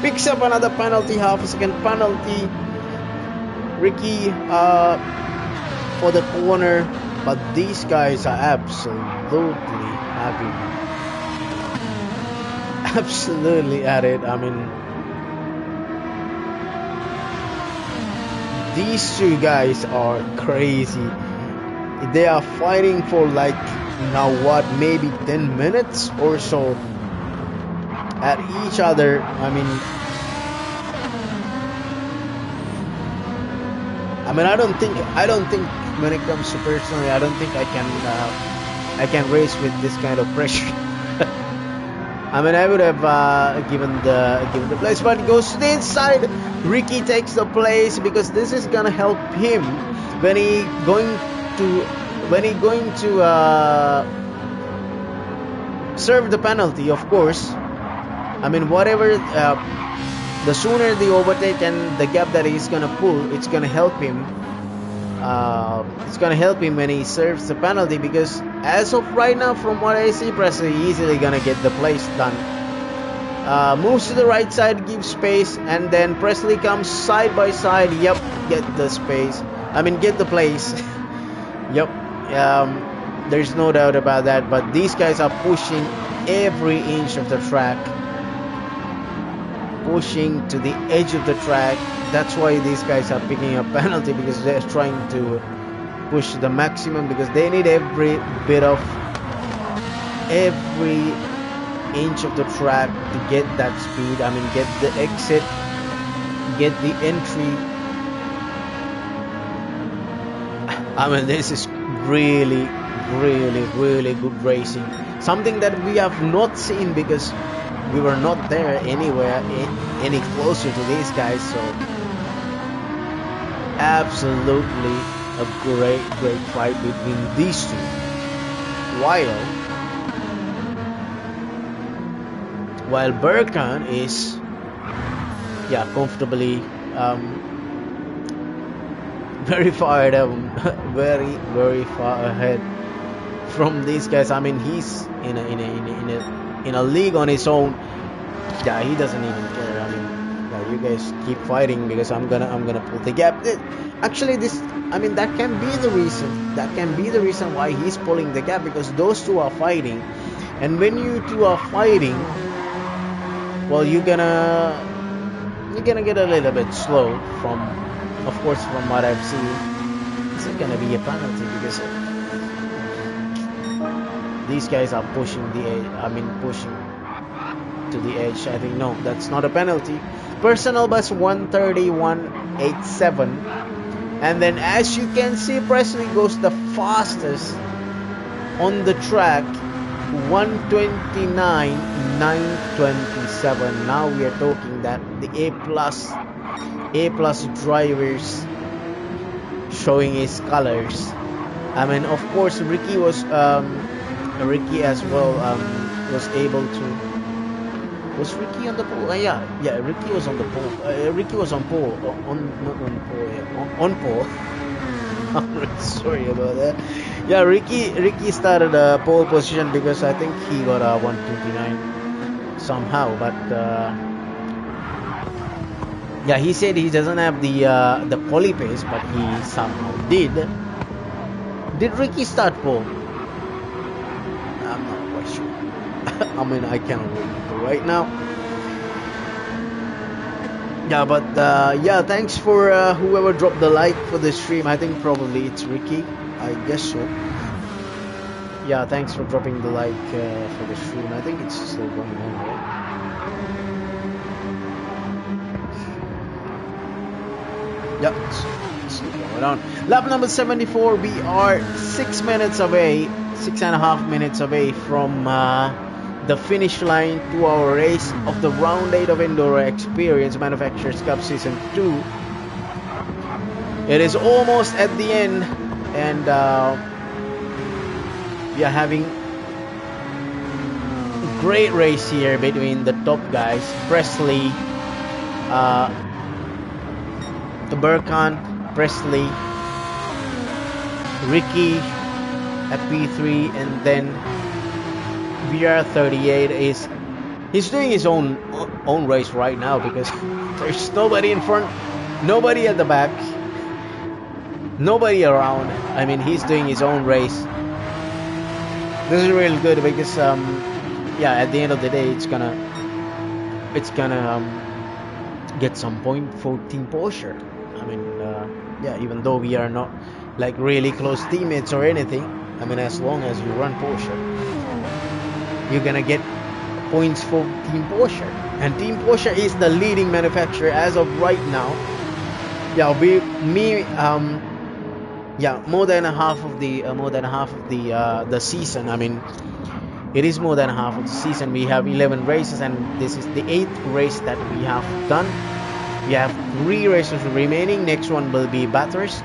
picks up another penalty, half a second penalty. Ricky for the corner, but these guys are absolutely at it. I mean, these two guys are crazy. They are fighting for like now what, maybe 10 minutes or so at each other. I mean, I don't think when it comes to personally, I don't think I can race with this kind of pressure. I mean, I would have given the place, but it goes to the inside. Ricky takes the place because this is gonna help him when he going to serve the penalty. Of course, I mean, whatever the sooner the overtake and the gap that he's gonna pull, it's gonna help him. It's gonna help him when he serves the penalty, because as of right now, from what I see, Presley easily gonna get the place done. Moves to the right side, gives space, and then Presley comes side by side. Yep, get the space. I mean, get the place. Yep. There's no doubt about that. But these guys are pushing every inch of the track, pushing to the edge of the track. That's why these guys are picking up penalty, because they're trying to push the maximum, because they need every bit of every inch of the track to get that speed. I mean, get the exit, get the entry. I mean, this is really, really, really good racing. Something that we have not seen, because we were not there anywhere any closer to these guys. So absolutely a great fight between these two. While Burkan is comfortably very far ahead, very far ahead from these guys. I mean, he's in a league on his own. Yeah, he doesn't even care. I mean, you guys keep fighting, because I'm gonna pull the gap. Actually, that can be the reason. That can be the reason why he's pulling the gap, because those two are fighting, and when you two are fighting, well, you're gonna get a little bit slow. Of course, from what I've seen, this is gonna be a penalty, because these guys are pushing pushing to the edge. I think no, that's not a penalty. Personal best 1:31.87, and then as you can see, Presley goes the fastest on the track, 1:29.927. Now we are talking that the A plus drivers showing his colors. I mean, of course, Ricky as well was able to. Was Ricky on the pole? Yeah, Ricky was on the pole. Ricky was on pole. On pole. I'm really sorry about that. Yeah, Ricky started a pole position, because I think he got a 1:29 somehow. But he said he doesn't have the poly pace, but he somehow did. Did Ricky start pole? I'm not quite sure. I mean, I cannot remember right now. Yeah, but thanks for whoever dropped the like for the stream. I think probably it's Ricky. I guess so. Yeah, thanks for dropping the like for the stream. I think it's still going on, right? Yep, it's still going on. Lap number 74. We are 6.5 minutes away from the finish line to our race of the round 8 of EnduroXperience Manufacturers Cup Season 2. It is almost at the end, and we are having a great race here between the top guys, Presley, Burkan, Presley, Ricky at P3, and then VR38 he's doing his own race right now, because there's nobody in front, nobody at the back, nobody around. I mean, he's doing his own race. This is really good, because at the end of the day, it's gonna get some point for Team Porsche. I mean, even though we are not like really close teammates or anything, I mean, as long as you run Porsche, you're gonna get points for Team Porsche, and Team Porsche is the leading manufacturer as of right now. More than half of the season. I mean, it is more than half of the season. We have 11 races, and this is the 8th race that we have done. We have 3 races remaining. Next one will be Bathurst.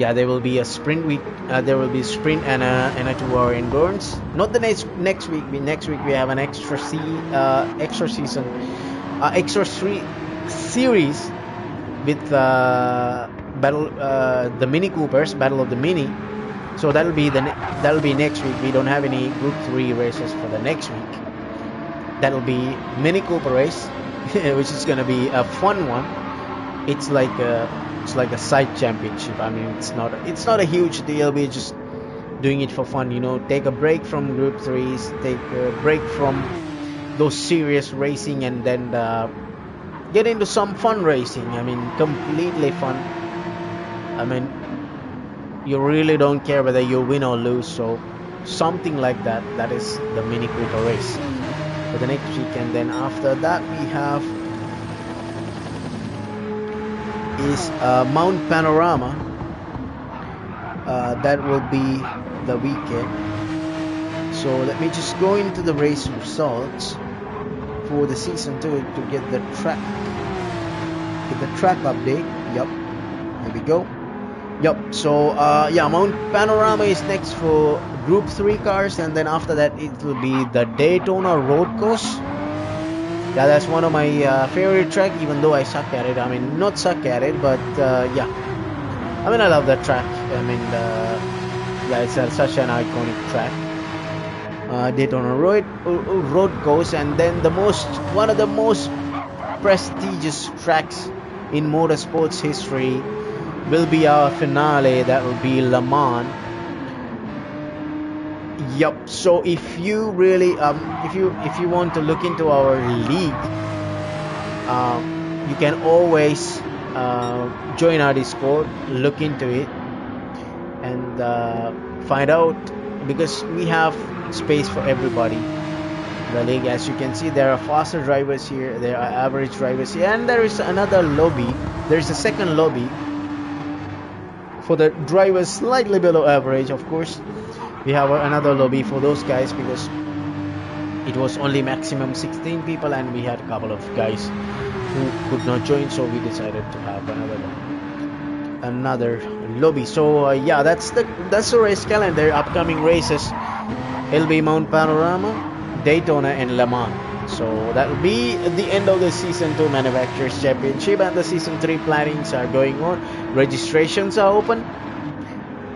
Yeah, there will be a sprint week. There will be a sprint and a 2 hour endurance. Not the next week. Next week we have an extra season, extra series with the Mini Coopers, Battle of the Mini. So that'll be next week. We don't have any Group 3 races for the next week. That'll be Mini Cooper race, which is gonna be a fun one. It's like a side championship. I mean, it's not a huge deal. We're just doing it for fun. Take a break from Group 3s, take a break from those serious racing, and then get into some fun racing. I mean, completely fun. I mean, you really don't care whether you win or lose. So something like that. That is the Mini Cooper race for the next week. And then after that we have is Mount Panorama. That will be the weekend. So let me just go into the race results for the season 2 to get the track update. Yep, here we go. Yep, so yeah, Mount Panorama is next for Group 3 cars, and then after that it will be the Daytona Road Course. Yeah, that's one of my favorite track, even though I suck at it. I mean, not suck at it, but yeah. I mean, I love that track. I mean, yeah, it's such an iconic track. Daytona Road Course, and then one of the most prestigious tracks in motorsports history will be our finale. That will be Le Mans. Yep. So if you really if you want to look into our league, you can always join our Discord, look into it, and find out, because we have space for everybody in the league. As you can see, there are faster drivers here, there are average drivers here, and there is another lobby. There is a second lobby for the drivers slightly below average. Of course, we have another lobby for those guys, because it was only maximum 16 people and we had a couple of guys who could not join, so we decided to have another lobby. So yeah, that's the race calendar. Upcoming races, it'll be Mount Panorama, Daytona, and Le Mans. So that will be the end of the season 2 manufacturers championship, and the season 3 plannings are going on. Registrations are open.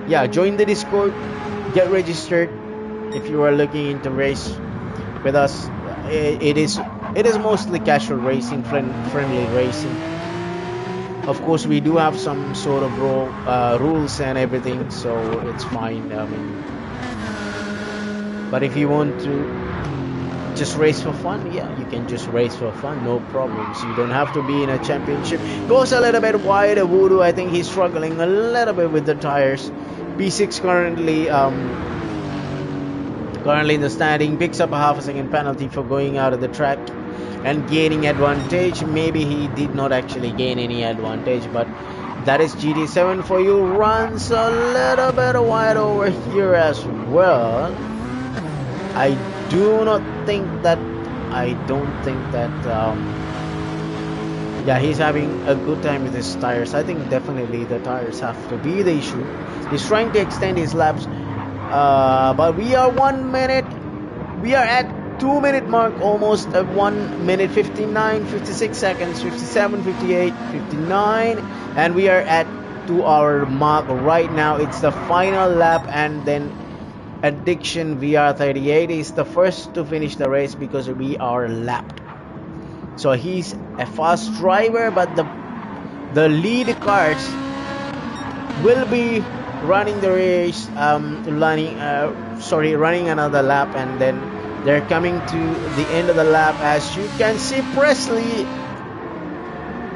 Yeah, join the Discord, get registered if you are looking into race with us. It is mostly casual racing, friendly racing. Of course, we do have some sort of rules and everything, so it's fine. I mean, but if you want to just race for fun, yeah, you can just race for fun, no problems. You don't have to be in a championship. Goes a little bit wide. Voodoo, I think he's struggling a little bit with the tires. P6 currently in the standing, picks up a half a second penalty for going out of the track and gaining advantage. Maybe he did not actually gain any advantage, but that is GT7 for you. Runs a little bit wide over here as well. I don't think that yeah, he's having a good time with his tires. I think definitely the tires have to be the issue. He's trying to extend his laps, but we are 1 minute. We are at 2 minute mark, almost at 1 minute 59, 56 seconds, 57, 58, 59, and we are at 2 hour mark right now. It's the final lap, and then Addiction VR38 is the first to finish the race because we are lapped. So he's a fast driver, but the lead cars will be running the race, running another lap, and then they're coming to the end of the lap. As you can see, Presley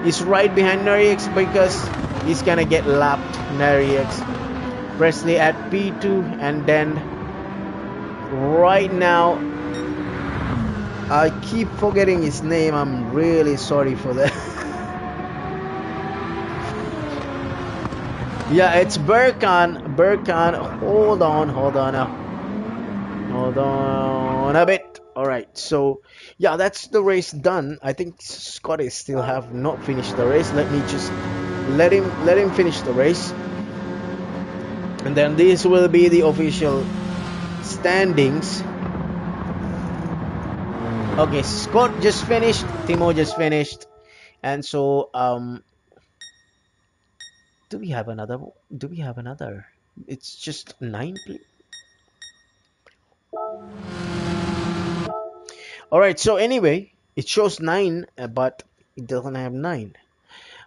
is right behind Nurix because he's gonna get lapped. Nurix, Presley at P2, and then right now I keep forgetting his name. I'm really sorry for that. Yeah, it's Burkan. Hold on a bit. All right, so yeah, that's the race done. I think Scotty still have not finished the race. Let me just let him finish the race. And then this will be the official standings. Okay, Scott just finished, Timo just finished, and so do we have another? Do we have another? It's just nine. All right. So anyway, it shows nine, but it doesn't have nine.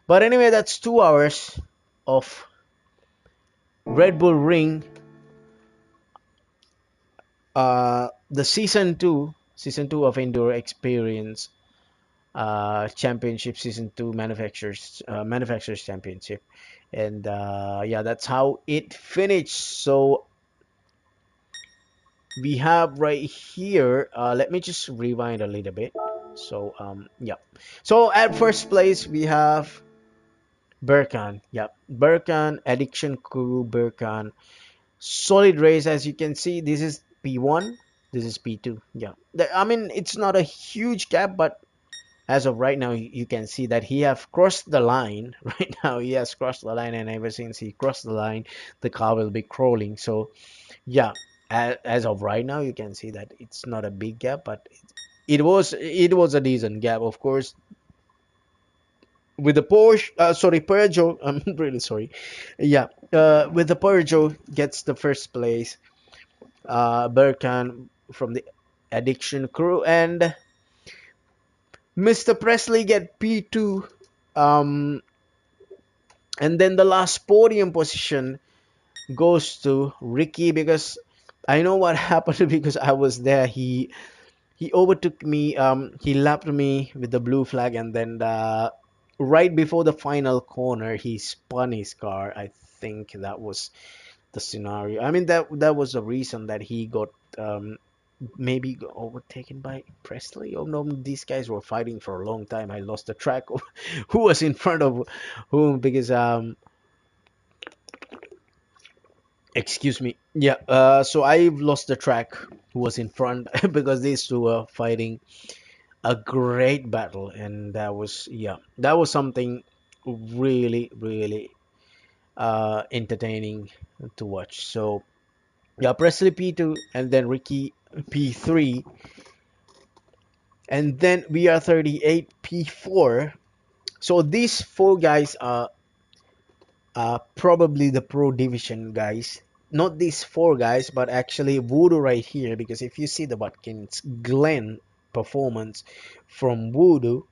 But anyway, that's 2 hours of Red Bull Ring. The season two of EnduroXperience Championship, season 2 manufacturers championship, and yeah, that's how it finished. So we have right here, let me just rewind a little bit. So yeah, so at first place we have Burkan. Yep, Burkan, Addiction Crew, Burkan, solid race. As you can see, this is P1, this is P2. Yeah, I mean, it's not a huge gap, but as of right now, you can see that he have crossed the line. Right now he has crossed the line, and ever since he crossed the line, the car will be crawling. So yeah, as of right now, you can see that it's not a big gap, but it was a decent gap. Of course, with the Porsche, sorry, Peugeot, I'm really sorry. Yeah, with the Peugeot gets the first place. Berkan from the Addiction Crew, and Mr. Presley get P2. Um, and then the last podium position goes to Ricky, because I know what happened because I was there. He overtook me. He lapped me with the blue flag, and then right before the final corner, he spun his car. I think that was the scenario. I mean, that was the reason that he got maybe overtaken by Presley. Oh no, these guys were fighting for a long time. I lost the track of who was in front of whom, because excuse me. Yeah, so I've lost the track who was in front because these two were fighting a great battle, and that was something really, really entertaining to watch. So yeah, Presley P2, and then Ricky P3, and then we are 38 P4. So these four guys are probably the pro division guys. Not these four guys, but actually Voodoo right here, because if you see the Watkins Glen performance from Voodoo,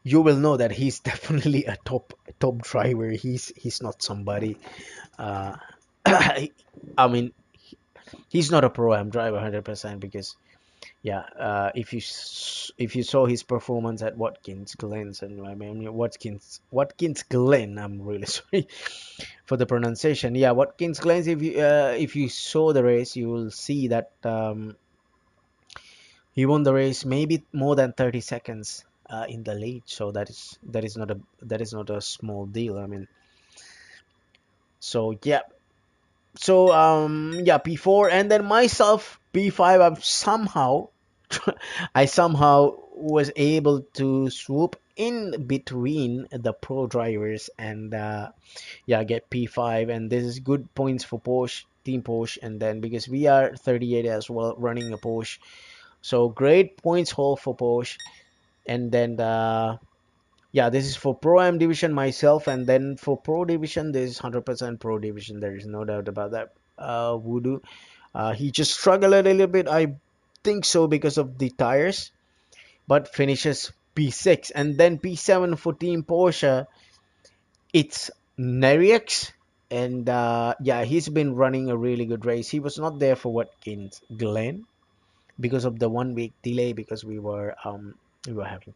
you will know that he's definitely a top driver. He's not somebody. Uh, I mean, he's not a pro am driver 100%, because yeah, if you saw his performance at Watkins Glen, and I mean Watkins Glen, I'm really sorry for the pronunciation. Yeah, Watkins Glen. If you saw the race, you will see that he won the race maybe more than 30 seconds in the lead. So that is not a small deal. I mean, so yeah. So yeah, P4, and then myself P5. I somehow was able to swoop in between the pro drivers, and yeah, get P5, and this is good points for Porsche, Team Porsche, and then because we are 38 as well, running a Porsche, so great points haul for Porsche, and then yeah, this is for Pro Am division myself, and then for Pro division, this is 100% Pro division. There is no doubt about that. Voodoo, he just struggled a little bit, I think so, because of the tires, but finishes P6, and then P7 for Team Porsche. It's Nerix, and yeah, he's been running a really good race. He was not there for Watkins Glen because of the 1 week delay, because we were having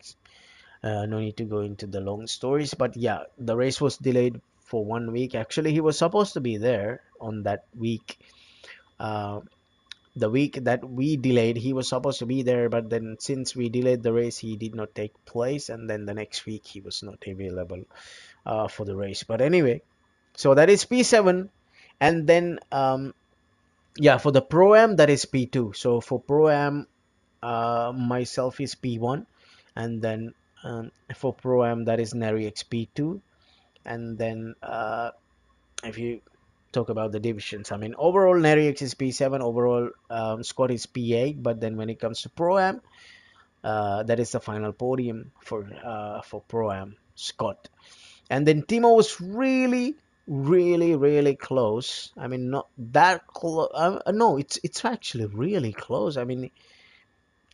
no need to go into the long stories, but yeah, the race was delayed for 1 week. Actually, he was supposed to be there on that week. Uh, the week that we delayed, he was supposed to be there, but then since we delayed the race, he did not take place, and then the next week he was not available for the race. But anyway, so that is P7, and then yeah, for the Pro Am, that is P2. So for Pro Am, myself is P1, and then for Pro Am, that is Neri X P2, and then if you talk about the divisions. I mean, overall, Nerix is P7, overall, Scott is P8, but then when it comes to Pro-Am, that is the final podium for Pro-Am, Scott. And then Timo was really, really, really close. I mean, not that close. No, it's actually really close. I mean,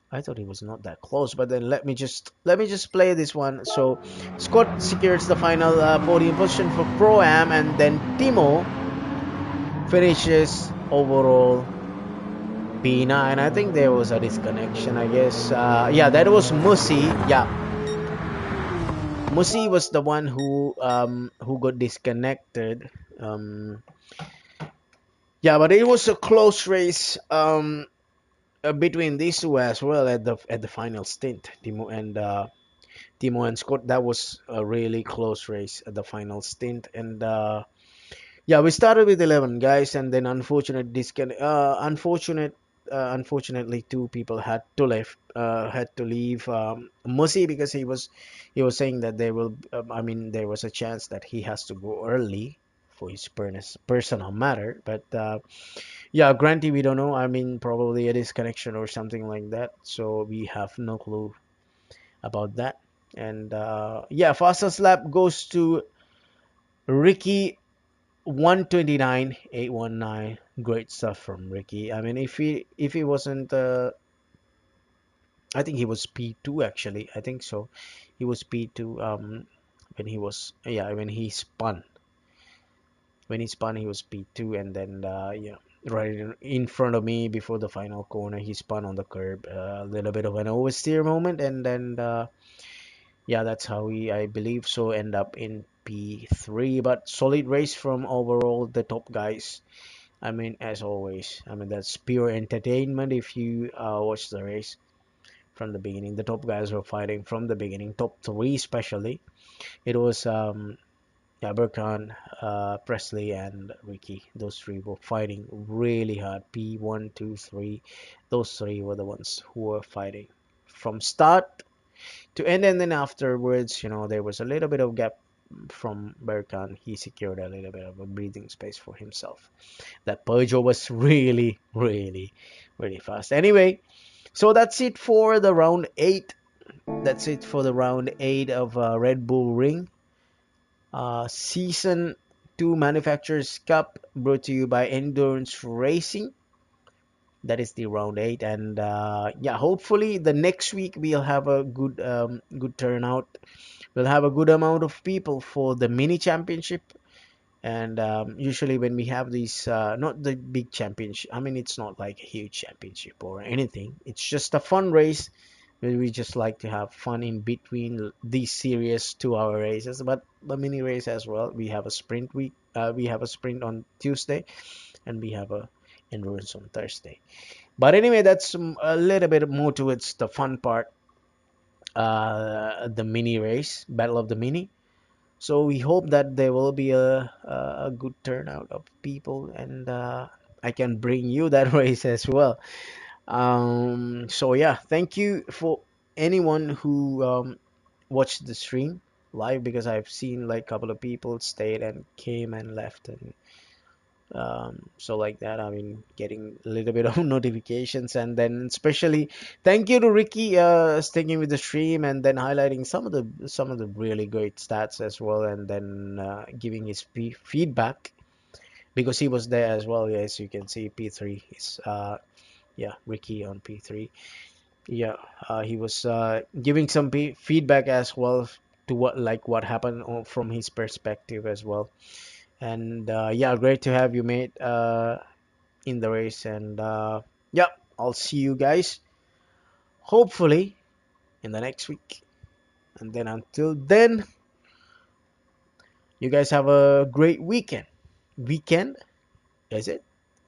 I thought it was not that close, but then let me just play this one. So Scott secures the final podium position for Pro Am, and then Timo finishes overall P9. I think there was a disconnection. I guess yeah, that was Musi. Yeah, Musi was the one who got disconnected. Yeah, but it was a close race between these two as well at the final stint. Timo and Scott. That was a really close race at the final stint. And yeah, we started with 11 guys, and then unfortunately, two people had to leave. Musi, because he was saying that they will. I mean, there was a chance that he has to go early for his personal matter. But yeah, granted, we don't know. I mean, probably a disconnection or something like that. So we have no clue about that. And yeah, fastest lap goes to Ricky 129.819. Great stuff from Ricky. I mean, if he wasn't, I think he was P2 actually. I think so. He was P2 when he was yeah when he spun. When he spun, he was P2, and then yeah, right in front of me before the final corner, he spun on the curb. A little bit of an oversteer moment, and then yeah, that's how he, I believe so, end up in P3. But solid race from overall the top guys. I mean, as always, I mean that's pure entertainment. If you watch the race from the beginning, the top guys were fighting from the beginning. Top three, especially, it was yeah, Burkhan, Presley, and Ricky. Those three were fighting really hard. P1, 2, 3. Those three were the ones who were fighting from start to end, and then afterwards, there was a little bit of gap from Berkan. He secured a little bit of a breathing space for himself. That Peugeot was really, really, really fast. Anyway, so that's it for the round 8. That's it for the round 8 of Red Bull Ring. Season 2 Manufacturers Cup, brought to you by Endurance Racing. That is the round 8, and yeah, hopefully the next week we'll have a good turnout. We'll have a good amount of people for the mini championship. And usually when we have these, not the big championship, I mean, it's not like a huge championship or anything. It's just a fun race where we just like to have fun in between these serious 2-hour races. But the mini race as well, we have a sprint week. We have a sprint on Tuesday, and we have a endurance on Thursday. But anyway, that's a little bit more towards the fun part, the mini race, Battle of the Mini. So we hope that there will be a good turnout of people, and I can bring you that race as well. So yeah, thank you for anyone who watched the stream live, because I've seen like a couple of people stayed and came and left, and so like that, I mean, getting a little bit of notifications. And then especially thank you to Ricky sticking with the stream, and then highlighting some of the really great stats as well, and then giving his feedback, because he was there as well. As you can see, P3 is yeah, Ricky on P3. Yeah, he was giving some feedback as well to what happened from his perspective as well. And yeah, great to have you, mate, in the race. And yeah, I'll see you guys hopefully in the next week. And then until then, you guys have a great weekend. Is it?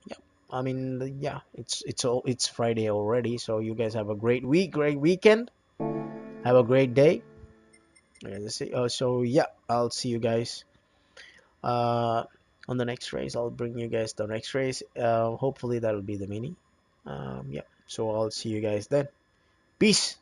Yeah, I mean, yeah, it's Friday already, so you guys have a great great weekend. Have a great day. So yeah, I'll see you guys uh on the next race. I'll bring you guys the next race. Hopefully that'll be the mini. Yeah, so I'll see you guys then. Peace.